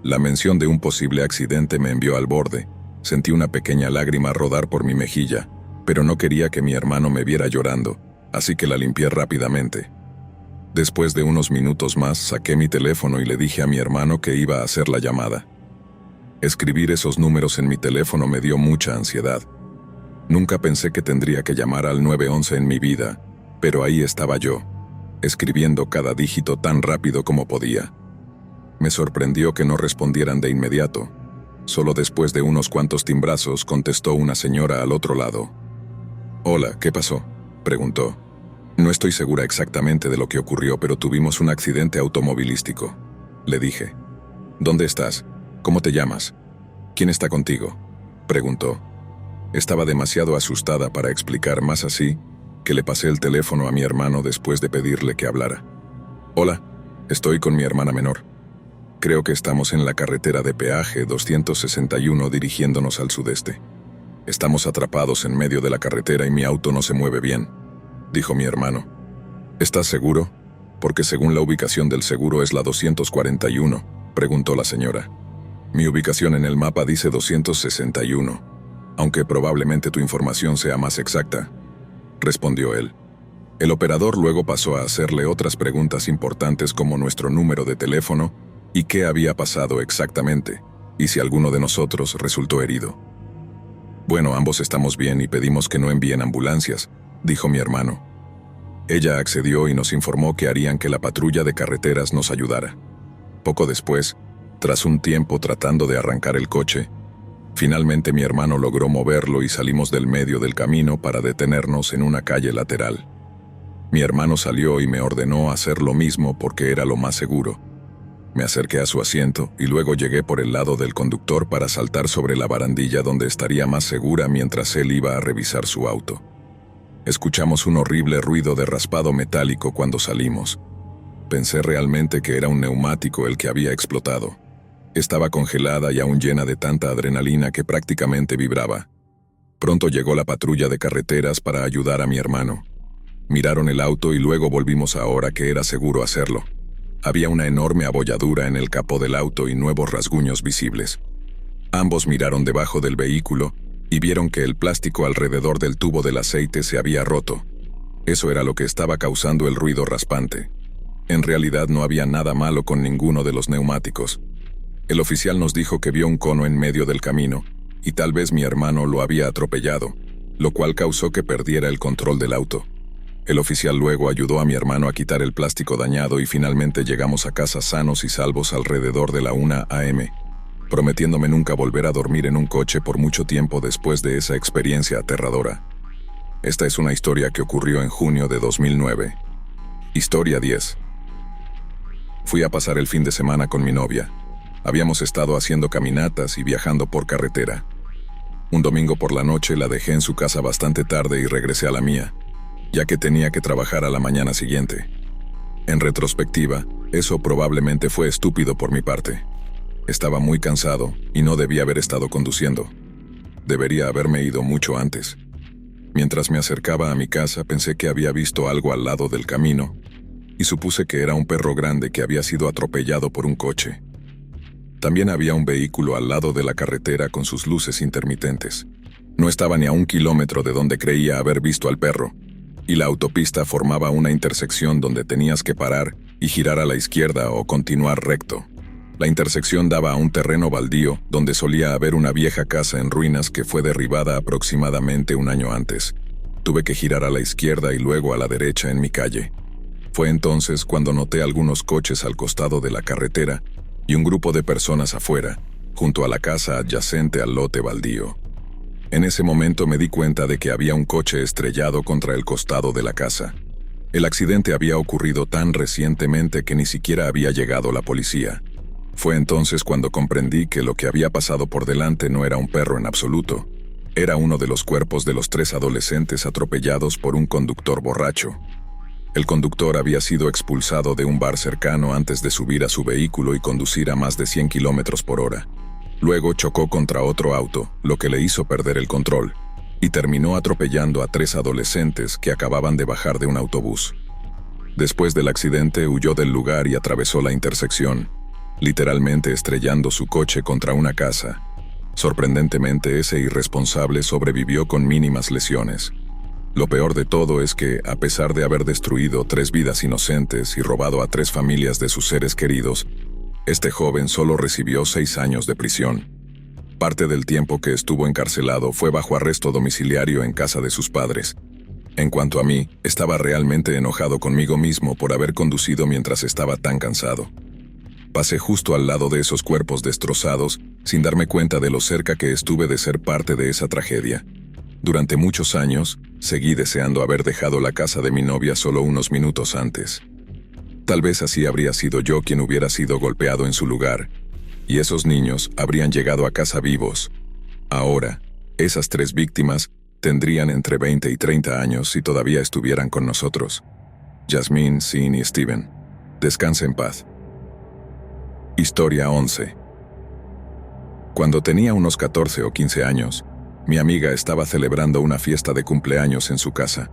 Speaker 1: La mención de un posible accidente me envió al borde. Sentí una pequeña lágrima rodar por mi mejilla, pero no quería que mi hermano me viera llorando, así que la limpié rápidamente. Después de unos minutos más, saqué mi teléfono y le dije a mi hermano que iba a hacer la llamada. Escribir esos números en mi teléfono me dio mucha ansiedad. Nunca pensé que tendría que llamar al 911 en mi vida, pero ahí estaba yo, escribiendo cada dígito tan rápido como podía. Me sorprendió que no respondieran de inmediato. Solo después de unos cuantos timbrazos contestó una señora al otro lado. «Hola, ¿qué pasó?», preguntó. «No estoy segura exactamente de lo que ocurrió, pero tuvimos un accidente automovilístico», le dije. «¿Dónde estás? ¿Cómo te llamas? ¿Quién está contigo?», preguntó. Estaba demasiado asustada para explicar más, así que le pasé el teléfono a mi hermano después de pedirle que hablara. «Hola, estoy con mi hermana menor. Creo que estamos en la carretera de peaje 261 dirigiéndonos al sudeste. Estamos atrapados en medio de la carretera y mi auto no se mueve bien», dijo mi hermano. «¿Estás seguro? Porque según la ubicación del seguro es la 241, preguntó la señora. «Mi ubicación en el mapa dice 261, aunque probablemente tu información sea más exacta», respondió él. El operador luego pasó a hacerle otras preguntas importantes como nuestro número de teléfono y qué había pasado exactamente, y si alguno de nosotros resultó herido. «Bueno, ambos estamos bien y pedimos que no envíen ambulancias», dijo mi hermano. Ella accedió y nos informó que harían que la patrulla de carreteras nos ayudara. Poco después, tras un tiempo tratando de arrancar el coche, finalmente mi hermano logró moverlo y salimos del medio del camino para detenernos en una calle lateral. Mi hermano salió y me ordenó hacer lo mismo porque era lo más seguro. Me acerqué a su asiento y luego llegué por el lado del conductor para saltar sobre la barandilla donde estaría más segura mientras él iba a revisar su auto. Escuchamos un horrible ruido de raspado metálico cuando salimos. Pensé realmente que era un neumático el que había explotado. Estaba congelada y aún llena de tanta adrenalina que prácticamente vibraba. Pronto llegó la patrulla de carreteras para ayudar a mi hermano. Miraron el auto y luego volvimos ahora que era seguro hacerlo. Había una enorme abolladura en el capó del auto y nuevos rasguños visibles. Ambos miraron debajo del vehículo y vieron que el plástico alrededor del tubo del aceite se había roto. Eso era lo que estaba causando el ruido raspante. En realidad no había nada malo con ninguno de los neumáticos. El oficial nos dijo que vio un cono en medio del camino y tal vez mi hermano lo había atropellado, lo cual causó que perdiera el control del auto. El oficial luego ayudó a mi hermano a quitar el plástico dañado y finalmente llegamos a casa sanos y salvos alrededor de la 1 a.m., prometiéndome nunca volver a dormir en un coche por mucho tiempo después de esa experiencia aterradora. Esta es una historia que ocurrió en junio de 2009. Historia 10. Fui a pasar el fin de semana con mi novia. Habíamos estado haciendo caminatas y viajando por carretera. Un domingo por la noche la dejé en su casa bastante tarde y regresé a la mía, ya que tenía que trabajar a la mañana siguiente. En retrospectiva, eso probablemente fue estúpido por mi parte. Estaba muy cansado y no debía haber estado conduciendo. Debería haberme ido mucho antes. Mientras me acercaba a mi casa pensé que había visto algo al lado del camino y supuse que era un perro grande que había sido atropellado por un coche. También había un vehículo al lado de la carretera con sus luces intermitentes. No estaba ni a 1 kilómetro de donde creía haber visto al perro, y la autopista formaba una intersección donde tenías que parar y girar a la izquierda o continuar recto. La intersección daba a un terreno baldío donde solía haber una vieja casa en ruinas que fue derribada aproximadamente un año antes. Tuve que girar a la izquierda y luego a la derecha en mi calle. Fue entonces cuando noté algunos coches al costado de la carretera y un grupo de personas afuera, junto a la casa adyacente al lote baldío. En ese momento me di cuenta de que había un coche estrellado contra el costado de la casa. El accidente había ocurrido tan recientemente que ni siquiera había llegado la policía. Fue entonces cuando comprendí que lo que había pasado por delante no era un perro en absoluto. Era uno de los cuerpos de los 3 adolescentes atropellados por un conductor borracho. El conductor había sido expulsado de un bar cercano antes de subir a su vehículo y conducir a más de 100 kilómetros por hora. Luego chocó contra otro auto, lo que le hizo perder el control, y terminó atropellando a 3 adolescentes que acababan de bajar de un autobús. Después del accidente huyó del lugar y atravesó la intersección, literalmente estrellando su coche contra una casa. Sorprendentemente, ese irresponsable sobrevivió con mínimas lesiones. Lo peor de todo es que, a pesar de haber destruido 3 vidas inocentes y robado a 3 familias de sus seres queridos, este joven solo recibió 6 años de prisión. Parte del tiempo que estuvo encarcelado fue bajo arresto domiciliario en casa de sus padres. En cuanto a mí, estaba realmente enojado conmigo mismo por haber conducido mientras estaba tan cansado. Pasé justo al lado de esos cuerpos destrozados, sin darme cuenta de lo cerca que estuve de ser parte de esa tragedia. Durante muchos años, seguí deseando haber dejado la casa de mi novia solo unos minutos antes. Tal vez así habría sido yo quien hubiera sido golpeado en su lugar, y esos niños habrían llegado a casa vivos. Ahora, esas 3 víctimas tendrían entre 20 y 30 años si todavía estuvieran con nosotros. Jasmine, Sin y Steven. Descanse en paz. Historia 11. Cuando tenía unos 14 o 15 años, mi amiga estaba celebrando una fiesta de cumpleaños en su casa.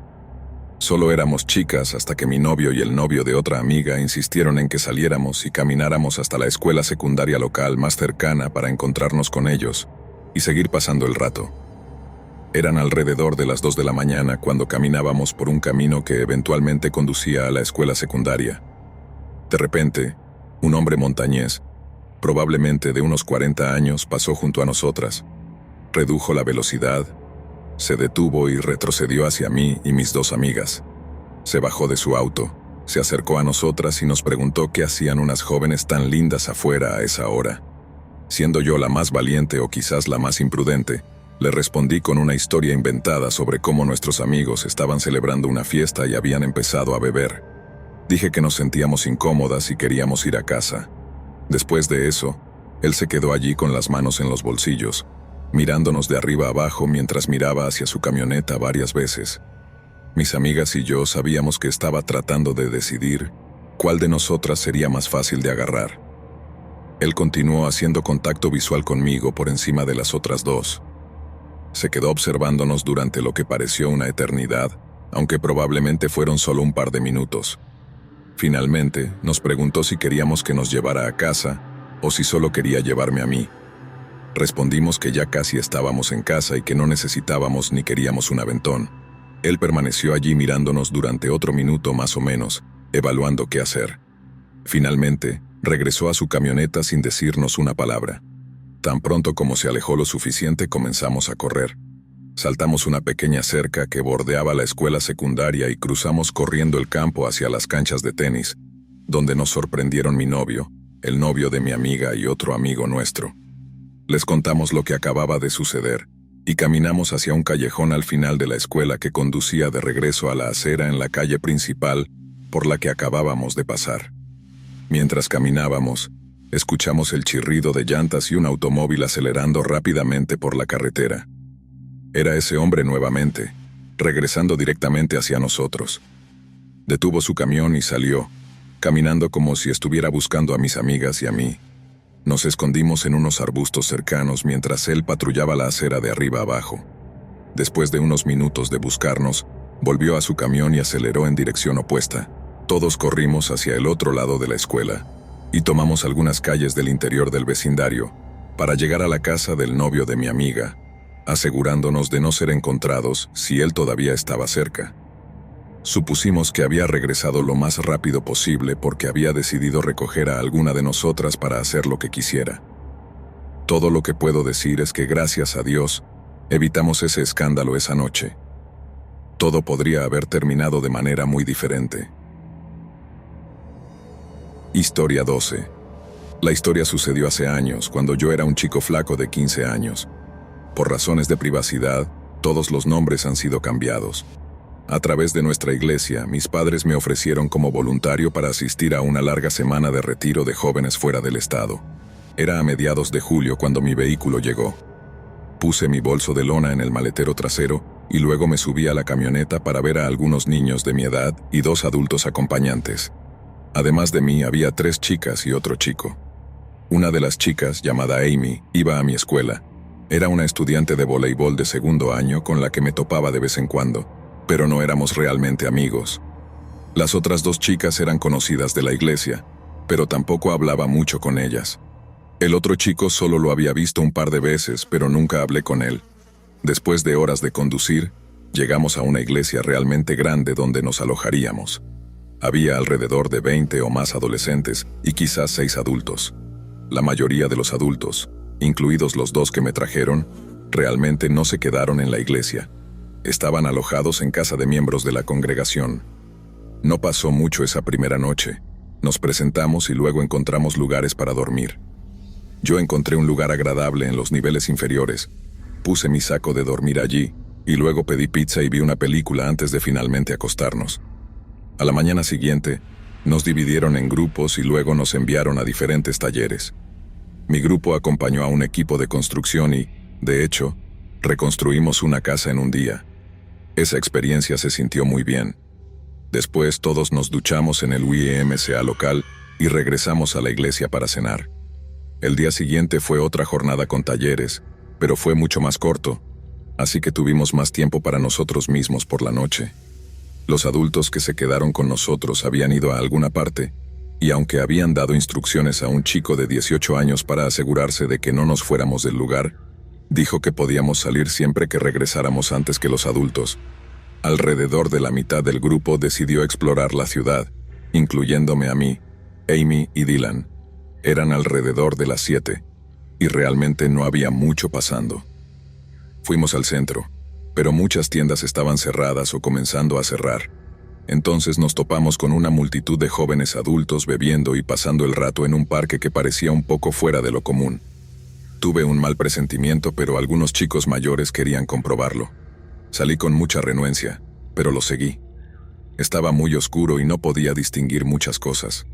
Speaker 1: Solo éramos chicas hasta que mi novio y el novio de otra amiga insistieron en que saliéramos y camináramos hasta la escuela secundaria local más cercana para encontrarnos con ellos y seguir pasando el rato. Eran alrededor de las 2 de la mañana cuando caminábamos por un camino que eventualmente conducía a la escuela secundaria. De repente, un hombre montañés, probablemente de unos 40 años, pasó junto a nosotras. Redujo la velocidad, se detuvo y retrocedió hacia mí y mis 2 amigas. Se bajó de su auto, se acercó a nosotras y nos preguntó qué hacían unas jóvenes tan lindas afuera a esa hora. Siendo yo la más valiente o quizás la más imprudente, le respondí con una historia inventada sobre cómo nuestros amigos estaban celebrando una fiesta y habían empezado a beber. Dije que nos sentíamos incómodas y queríamos ir a casa. Después de eso, él se quedó allí con las manos en los bolsillos, mirándonos de arriba abajo mientras miraba hacia su camioneta varias veces. Mis amigas y yo sabíamos que estaba tratando de decidir cuál de nosotras sería más fácil de agarrar. Él continuó haciendo contacto visual conmigo por encima de las otras 2. Se quedó observándonos durante lo que pareció una eternidad, aunque probablemente fueron solo un par de minutos. Finalmente, nos preguntó si queríamos que nos llevara a casa o si solo quería llevarme a mí. Respondimos que ya casi estábamos en casa y que no necesitábamos ni queríamos un aventón. Él permaneció allí mirándonos durante otro minuto más o menos, evaluando qué hacer. Finalmente, regresó a su camioneta sin decirnos una palabra. Tan pronto como se alejó lo suficiente, comenzamos a correr. Saltamos una pequeña cerca que bordeaba la escuela secundaria y cruzamos corriendo el campo hacia las canchas de tenis, donde nos sorprendieron mi novio, el novio de mi amiga y otro amigo nuestro. Les contamos lo que acababa de suceder, y caminamos hacia un callejón al final de la escuela que conducía de regreso a la acera en la calle principal por la que acabábamos de pasar. Mientras caminábamos, escuchamos el chirrido de llantas y un automóvil acelerando rápidamente por la carretera. Era ese hombre nuevamente, regresando directamente hacia nosotros. Detuvo su camión y salió, caminando como si estuviera buscando a mis amigas y a mí. Nos escondimos en unos arbustos cercanos mientras él patrullaba la acera de arriba abajo. Después de unos minutos de buscarnos, volvió a su camión y aceleró en dirección opuesta. Todos corrimos hacia el otro lado de la escuela. y tomamos algunas calles del interior del vecindario para llegar a la casa del novio de mi amiga, asegurándonos de no ser encontrados si él todavía estaba cerca. Supusimos que había regresado lo más rápido posible porque había decidido recoger a alguna de nosotras para hacer lo que quisiera. Todo lo que puedo decir es que gracias a Dios, evitamos ese escándalo esa noche. Todo podría haber terminado de manera muy diferente. Historia 12. La historia sucedió hace años, cuando yo era un chico flaco de 15 años. Por razones de privacidad, todos los nombres han sido cambiados. A través de nuestra iglesia, mis padres me ofrecieron como voluntario para asistir a una larga semana de retiro de jóvenes fuera del estado. Era a mediados de julio cuando mi vehículo llegó. Puse mi bolso de lona en el maletero trasero y luego me subí a la camioneta para ver a algunos niños de mi edad y 2 adultos acompañantes. Además de mí había 3 chicas y otro chico. Una de las chicas, llamada Amy, iba a mi escuela. Era una estudiante de voleibol de segundo año con la que me topaba de vez en cuando, pero no éramos realmente amigos. Las otras 2 chicas eran conocidas de la iglesia, pero tampoco hablaba mucho con ellas. El otro chico solo lo había visto un par de veces, pero nunca hablé con él. Después de horas de conducir, llegamos a una iglesia realmente grande donde nos alojaríamos. Había alrededor de 20 o más adolescentes y quizás 6 adultos. La mayoría de los adultos, incluidos los 2 que me trajeron, realmente no se quedaron en la iglesia. Estaban alojados en casa de miembros de la congregación. No pasó mucho esa primera noche. Nos presentamos y luego encontramos lugares para dormir. Yo encontré un lugar agradable en los niveles inferiores. Puse mi saco de dormir allí y luego pedí pizza y vi una película antes de finalmente acostarnos. A la mañana siguiente, nos dividieron en grupos y luego nos enviaron a diferentes talleres. Mi grupo acompañó a un equipo de construcción y, de hecho, reconstruimos una casa en un día. Esa experiencia se sintió muy bien. Después todos nos duchamos en el YMCA local y regresamos a la iglesia para cenar. El día siguiente fue otra jornada con talleres, pero fue mucho más corto, así que tuvimos más tiempo para nosotros mismos por la noche. Los adultos que se quedaron con nosotros habían ido a alguna parte, y aunque habían dado instrucciones a un chico de 18 años para asegurarse de que no nos fuéramos del lugar, dijo que podíamos salir siempre que regresáramos antes que los adultos. Alrededor de la mitad del grupo decidió explorar la ciudad, incluyéndome a mí, Amy y Dylan. Eran alrededor de las 7, y realmente no había mucho pasando. Fuimos al centro, pero muchas tiendas estaban cerradas o comenzando a cerrar. Entonces nos topamos con una multitud de jóvenes adultos bebiendo y pasando el rato en un parque que parecía un poco fuera de lo común. Tuve un mal presentimiento, pero algunos chicos mayores querían comprobarlo. Salí con mucha renuencia, pero lo seguí. Estaba muy oscuro y no podía distinguir muchas cosas.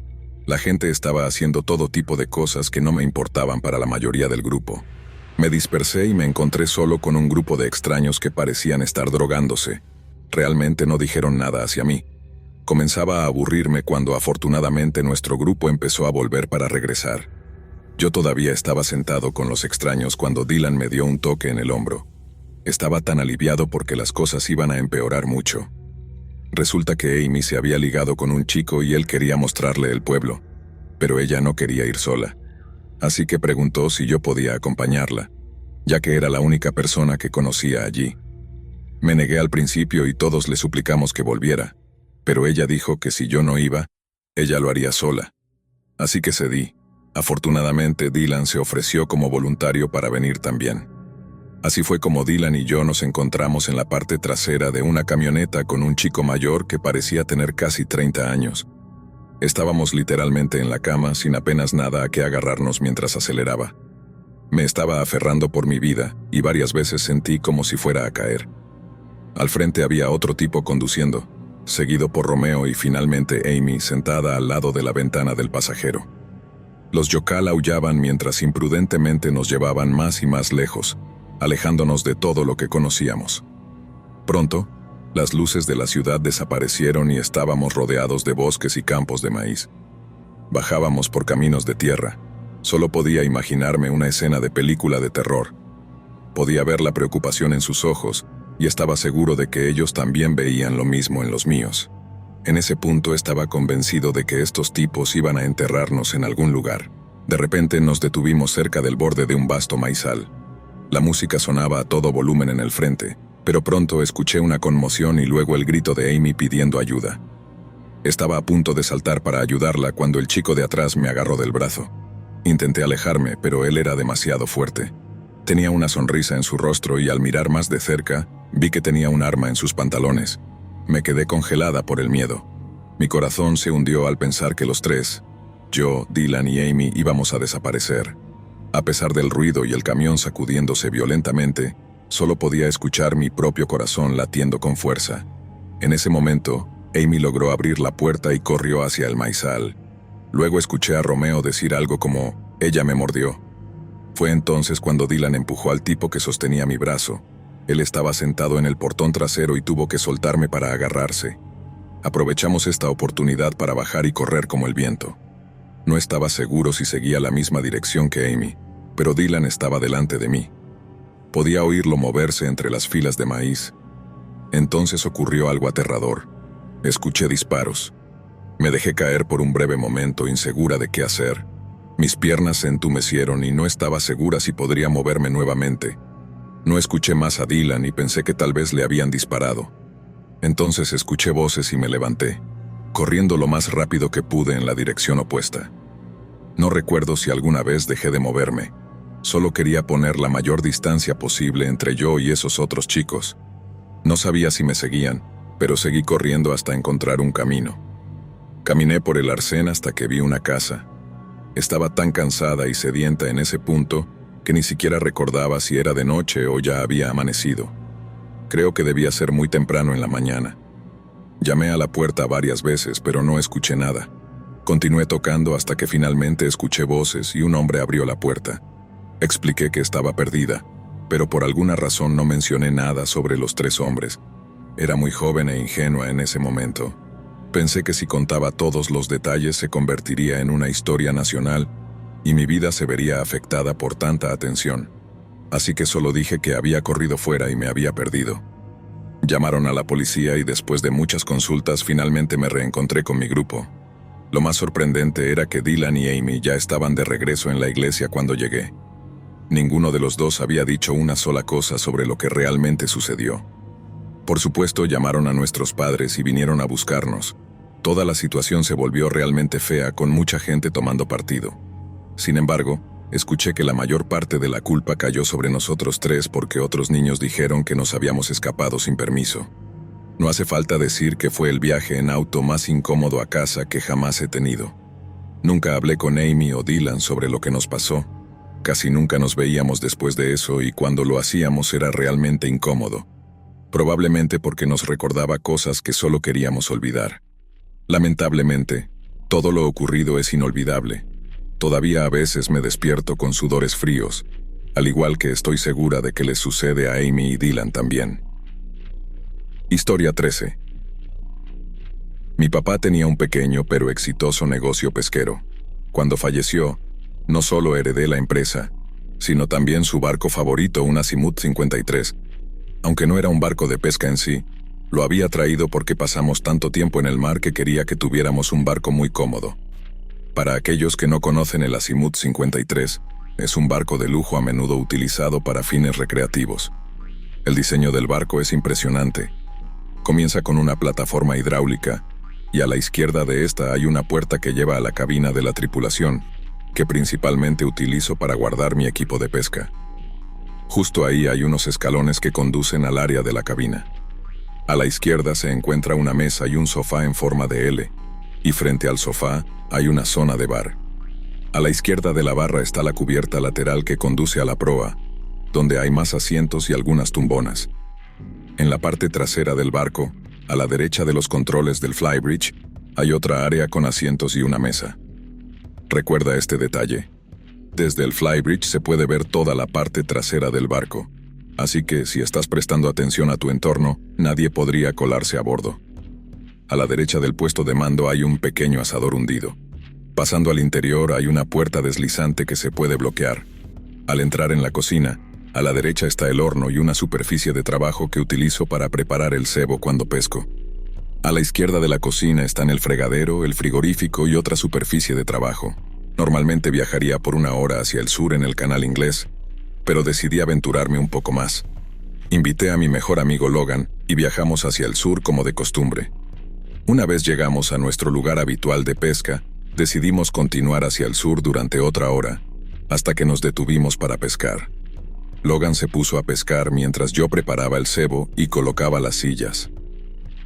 Speaker 1: La gente estaba haciendo todo tipo de cosas que no me importaban para la mayoría del grupo. Me dispersé y me encontré solo con un grupo de extraños que parecían estar drogándose. Realmente no dijeron nada hacia mí. Comenzaba a aburrirme cuando afortunadamente nuestro grupo empezó a volver para regresar. Yo todavía estaba sentado con los extraños cuando Dylan me dio un toque en el hombro. Estaba tan aliviado porque las cosas iban a empeorar mucho. Resulta que Amy se había ligado con un chico y él quería mostrarle el pueblo, pero ella no quería ir sola. Así que preguntó si yo podía acompañarla, ya que era la única persona que conocía allí. Me negué al principio y todos le suplicamos que volviera, pero ella dijo que si yo no iba, ella lo haría sola. Así que cedí. Afortunadamente, Dylan se ofreció como voluntario para venir también. Así fue como Dylan y yo nos encontramos en la parte trasera de una camioneta con un chico mayor que parecía tener casi 30 años. Estábamos literalmente en la cama sin apenas nada a qué agarrarnos mientras aceleraba. Me estaba aferrando por mi vida y varias veces sentí como si fuera a caer. Al frente había otro tipo conduciendo, seguido por Romeo y finalmente Amy sentada al lado de la ventana del pasajero. Los yocal aullaban mientras imprudentemente nos llevaban más y más lejos, alejándonos de todo lo que conocíamos. Pronto, las luces de la ciudad desaparecieron y estábamos rodeados de bosques y campos de maíz. Bajábamos por caminos de tierra. Solo podía imaginarme una escena de película de terror. Podía ver la preocupación en sus ojos y estaba seguro de que ellos también veían lo mismo en los míos. En ese punto estaba convencido de que estos tipos iban a enterrarnos en algún lugar. De repente nos detuvimos cerca del borde de un vasto maizal. La música sonaba a todo volumen en el frente, pero pronto escuché una conmoción y luego el grito de Amy pidiendo ayuda. Estaba a punto de saltar para ayudarla cuando el chico de atrás me agarró del brazo. Intenté alejarme, pero él era demasiado fuerte. Tenía una sonrisa en su rostro y al mirar más de cerca, vi que tenía un arma en sus pantalones. Me quedé congelada por el miedo. Mi corazón se hundió al pensar que los tres, yo, Dylan y Amy, íbamos a desaparecer. A pesar del ruido y el camión sacudiéndose violentamente, solo podía escuchar mi propio corazón latiendo con fuerza. En ese momento, Amy logró abrir la puerta y corrió hacia el maizal. Luego escuché a Romeo decir algo como, «Ella me mordió». Fue entonces cuando Dylan empujó al tipo que sostenía mi brazo. Él estaba sentado en el portón trasero y tuvo que soltarme para agarrarse. Aprovechamos esta oportunidad para bajar y correr como el viento. No estaba seguro si seguía la misma dirección que Amy, pero Dylan estaba delante de mí. Podía oírlo moverse entre las filas de maíz. Entonces ocurrió algo aterrador. Escuché disparos. Me dejé caer por un breve momento, insegura de qué hacer. Mis piernas se entumecieron y no estaba segura si podría moverme nuevamente. No escuché más a Dylan y pensé que tal vez le habían disparado. Entonces escuché voces y me levanté, corriendo lo más rápido que pude en la dirección opuesta. No recuerdo si alguna vez dejé de moverme. Solo quería poner la mayor distancia posible entre yo y esos otros chicos. No sabía si me seguían, pero seguí corriendo hasta encontrar un camino. Caminé por el arcén hasta que vi una casa. Estaba tan cansada y sedienta en ese punto que ni siquiera recordaba si era de noche o ya había amanecido. Creo que debía ser muy temprano en la mañana. Llamé a la puerta varias veces, pero no escuché nada. Continué tocando hasta que finalmente escuché voces y un hombre abrió la puerta. Expliqué que estaba perdida, pero por alguna razón no mencioné nada sobre los tres hombres. Era muy joven e ingenua en ese momento. Pensé que si contaba todos los detalles se convertiría en una historia nacional y mi vida se vería afectada por tanta atención. Así que solo dije que había corrido fuera y me había perdido. Llamaron a la policía y después de muchas consultas finalmente me reencontré con mi grupo. Lo más sorprendente era que Dylan y Amy ya estaban de regreso en la iglesia cuando llegué. Ninguno de los dos había dicho una sola cosa sobre lo que realmente sucedió. Por supuesto, llamaron a nuestros padres y vinieron a buscarnos. Toda la situación se volvió realmente fea, con mucha gente tomando partido. Sin embargo, escuché que la mayor parte de la culpa cayó sobre nosotros tres porque otros niños dijeron que nos habíamos escapado sin permiso. No hace falta decir que fue el viaje en auto más incómodo a casa que jamás he tenido. Nunca hablé con Amy o Dylan sobre lo que nos pasó. Casi nunca nos veíamos después de eso y cuando lo hacíamos era realmente incómodo. Probablemente porque nos recordaba cosas que solo queríamos olvidar. Lamentablemente, todo lo ocurrido es inolvidable. Todavía a veces me despierto con sudores fríos, al igual que estoy segura de que les sucede a Amy y Dylan también. Historia 13. Mi papá tenía un pequeño pero exitoso negocio pesquero. Cuando falleció, no solo heredé la empresa, sino también su barco favorito, un Azimut 53. Aunque no era un barco de pesca en sí, lo había traído porque pasamos tanto tiempo en el mar que quería que tuviéramos un barco muy cómodo. Para aquellos que no conocen, el Azimut 53 es un barco de lujo a menudo utilizado para fines recreativos. El diseño del barco es impresionante. Comienza con una plataforma hidráulica, y a la izquierda de esta hay una puerta que lleva a la cabina de la tripulación, que principalmente utilizo para guardar mi equipo de pesca. Justo ahí hay unos escalones que conducen al área de la cabina. A la izquierda se encuentra una mesa y un sofá en forma de L, y frente al sofá hay una zona de bar. A la izquierda de la barra está la cubierta lateral que conduce a la proa, donde hay más asientos y algunas tumbonas. En la parte trasera del barco, a la derecha de los controles del flybridge, hay otra área con asientos y una mesa. Recuerda este detalle. Desde el flybridge se puede ver toda la parte trasera del barco, así que si estás prestando atención a tu entorno, nadie podría colarse a bordo. A la derecha del puesto de mando hay un pequeño asador hundido. Pasando al interior hay una puerta deslizante que se puede bloquear. Al entrar en la cocina, a la derecha está el horno y una superficie de trabajo que utilizo para preparar el cebo cuando pesco. A la izquierda de la cocina están el fregadero, el frigorífico y otra superficie de trabajo. Normalmente viajaría por 1 hora hacia el sur en el canal inglés, pero decidí aventurarme un poco más. Invité a mi mejor amigo Logan y viajamos hacia el sur como de costumbre. Una vez llegamos a nuestro lugar habitual de pesca, decidimos continuar hacia el sur durante otra hora, hasta que nos detuvimos para pescar. Logan se puso a pescar mientras yo preparaba el cebo y colocaba las sillas.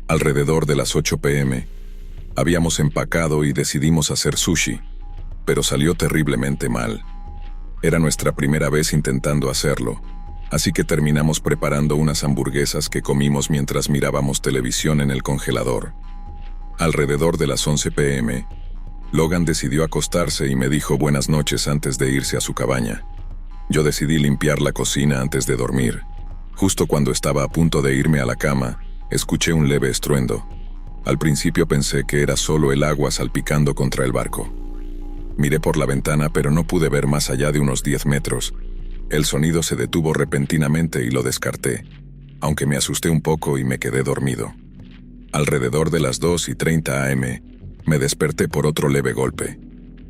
Speaker 1: Alrededor de las 8 p.m., habíamos empacado y decidimos hacer sushi, pero salió terriblemente mal. Era nuestra primera vez intentando hacerlo, así que terminamos preparando unas hamburguesas que comimos mientras mirábamos televisión en el congelador. Alrededor de las 11 p.m., Logan decidió acostarse y me dijo buenas noches antes de irse a su cabaña. Yo decidí limpiar la cocina antes de dormir. Justo cuando estaba a punto de irme a la cama, escuché un leve estruendo. Al principio pensé que era solo el agua salpicando contra el barco. Miré por la ventana, pero no pude ver más allá de unos 10 metros. El sonido se detuvo repentinamente y lo descarté, aunque me asusté un poco y me quedé dormido. Alrededor de las 2:30 a.m., me desperté por otro leve golpe.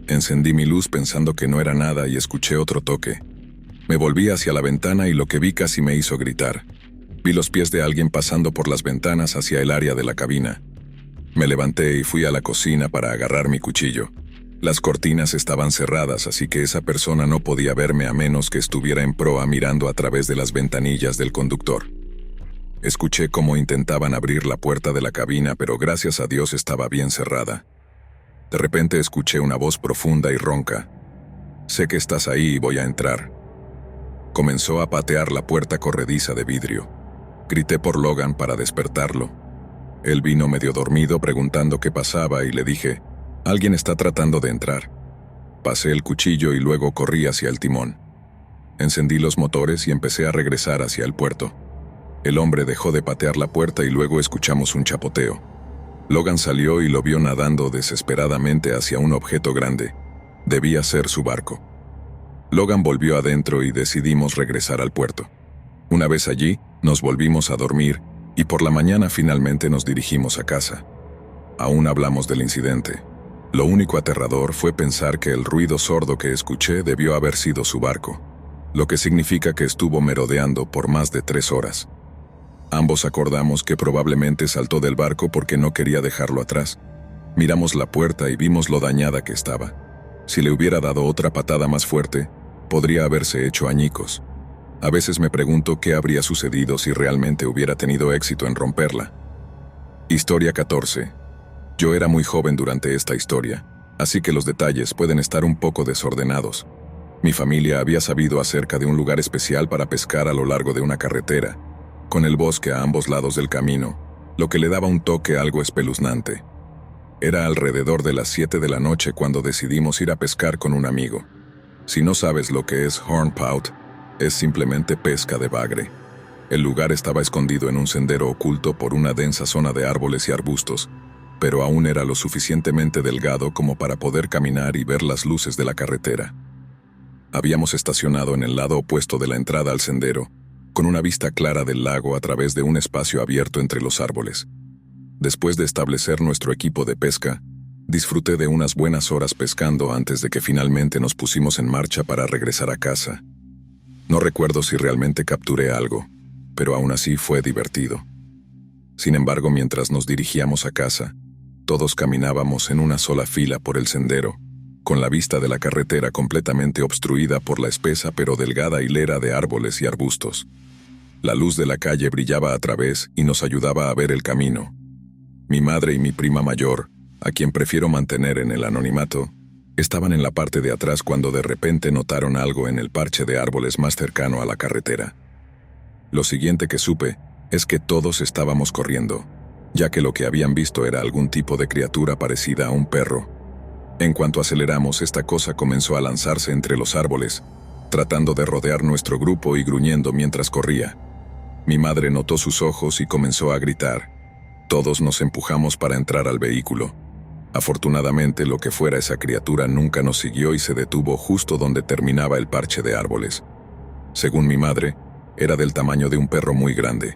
Speaker 1: Encendí mi luz pensando que no era nada y escuché otro toque. Me volví hacia la ventana y lo que vi casi me hizo gritar. Vi los pies de alguien pasando por las ventanas hacia el área de la cabina. Me levanté y fui a la cocina para agarrar mi cuchillo. Las cortinas estaban cerradas, así que esa persona no podía verme a menos que estuviera en proa mirando a través de las ventanillas del conductor. Escuché cómo intentaban abrir la puerta de la cabina, pero gracias a Dios estaba bien cerrada. De repente escuché una voz profunda y ronca. «Sé que estás ahí y voy a entrar». Comenzó a patear la puerta corrediza de vidrio. Grité por Logan para despertarlo. Él vino medio dormido preguntando qué pasaba y le dije, «Alguien está tratando de entrar». Pasé el cuchillo y luego corrí hacia el timón. Encendí los motores y empecé a regresar hacia el puerto. El hombre dejó de patear la puerta y luego escuchamos un chapoteo. Logan salió y lo vio nadando desesperadamente hacia un objeto grande. Debía ser su barco. Logan volvió adentro y decidimos regresar al puerto. Una vez allí, nos volvimos a dormir y por la mañana finalmente nos dirigimos a casa. Aún hablamos del incidente. Lo único aterrador fue pensar que el ruido sordo que escuché debió haber sido su barco, lo que significa que estuvo merodeando por más de 3 horas. Ambos acordamos que probablemente saltó del barco porque no quería dejarlo atrás. Miramos la puerta y vimos lo dañada que estaba. Si le hubiera dado otra patada más fuerte, podría haberse hecho añicos. A veces me pregunto qué habría sucedido si realmente hubiera tenido éxito en romperla. Historia 14. Yo era muy joven durante esta historia, así que los detalles pueden estar un poco desordenados. Mi familia había sabido acerca de un lugar especial para pescar a lo largo de una carretera, con el bosque a ambos lados del camino, lo que le daba un toque algo espeluznante. Era alrededor de las 7 de la noche cuando decidimos ir a pescar con un amigo. Si no sabes lo que es hornpout, es simplemente pesca de bagre. El lugar estaba escondido en un sendero oculto por una densa zona de árboles y arbustos, pero aún era lo suficientemente delgado como para poder caminar y ver las luces de la carretera. Habíamos estacionado en el lado opuesto de la entrada al sendero, con una vista clara del lago a través de un espacio abierto entre los árboles. Después de establecer nuestro equipo de pesca, disfruté de unas buenas horas pescando antes de que finalmente nos pusimos en marcha para regresar a casa. No recuerdo si realmente capturé algo, pero aún así fue divertido. Sin embargo, mientras nos dirigíamos a casa, todos caminábamos en una sola fila por el sendero, con la vista de la carretera completamente obstruida por la espesa pero delgada hilera de árboles y arbustos. La luz de la calle brillaba a través y nos ayudaba a ver el camino. Mi madre y mi prima mayor, a quien prefiero mantener en el anonimato, estaban en la parte de atrás cuando de repente notaron algo en el parche de árboles más cercano a la carretera. Lo siguiente que supe es que todos estábamos corriendo, ya que lo que habían visto era algún tipo de criatura parecida a un perro. En cuanto aceleramos, esta cosa comenzó a lanzarse entre los árboles, tratando de rodear nuestro grupo y gruñendo mientras corría. Mi madre notó sus ojos y comenzó a gritar. Todos nos empujamos para entrar al vehículo. Afortunadamente, lo que fuera esa criatura nunca nos siguió y se detuvo justo donde terminaba el parche de árboles. Según mi madre, era del tamaño de un perro muy grande.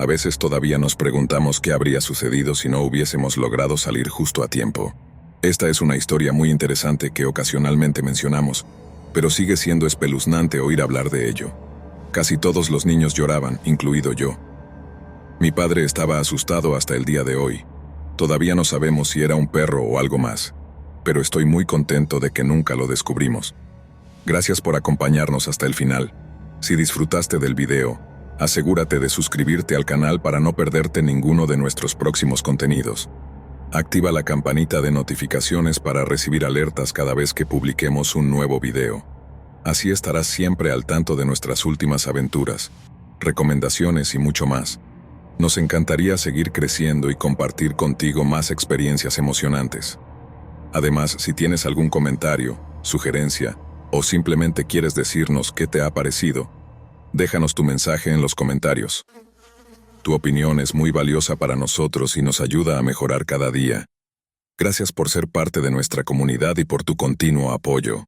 Speaker 1: A veces todavía nos preguntamos qué habría sucedido si no hubiésemos logrado salir justo a tiempo. Esta es una historia muy interesante que ocasionalmente mencionamos, pero sigue siendo espeluznante oír hablar de ello. Casi todos los niños lloraban, incluido yo. Mi padre estaba asustado hasta el día de hoy. Todavía no sabemos si era un perro o algo más, pero estoy muy contento de que nunca lo descubrimos. Gracias por acompañarnos hasta el final. Si disfrutaste del video, asegúrate de suscribirte al canal para no perderte ninguno de nuestros próximos contenidos. Activa la campanita de notificaciones para recibir alertas cada vez que publiquemos un nuevo video. Así estarás siempre al tanto de nuestras últimas aventuras, recomendaciones y mucho más. Nos encantaría seguir creciendo y compartir contigo más experiencias emocionantes. Además, si tienes algún comentario, sugerencia, o simplemente quieres decirnos qué te ha parecido, déjanos tu mensaje en los comentarios. Tu opinión es muy valiosa para nosotros y nos ayuda a mejorar cada día. Gracias por ser parte de nuestra comunidad y por tu continuo apoyo.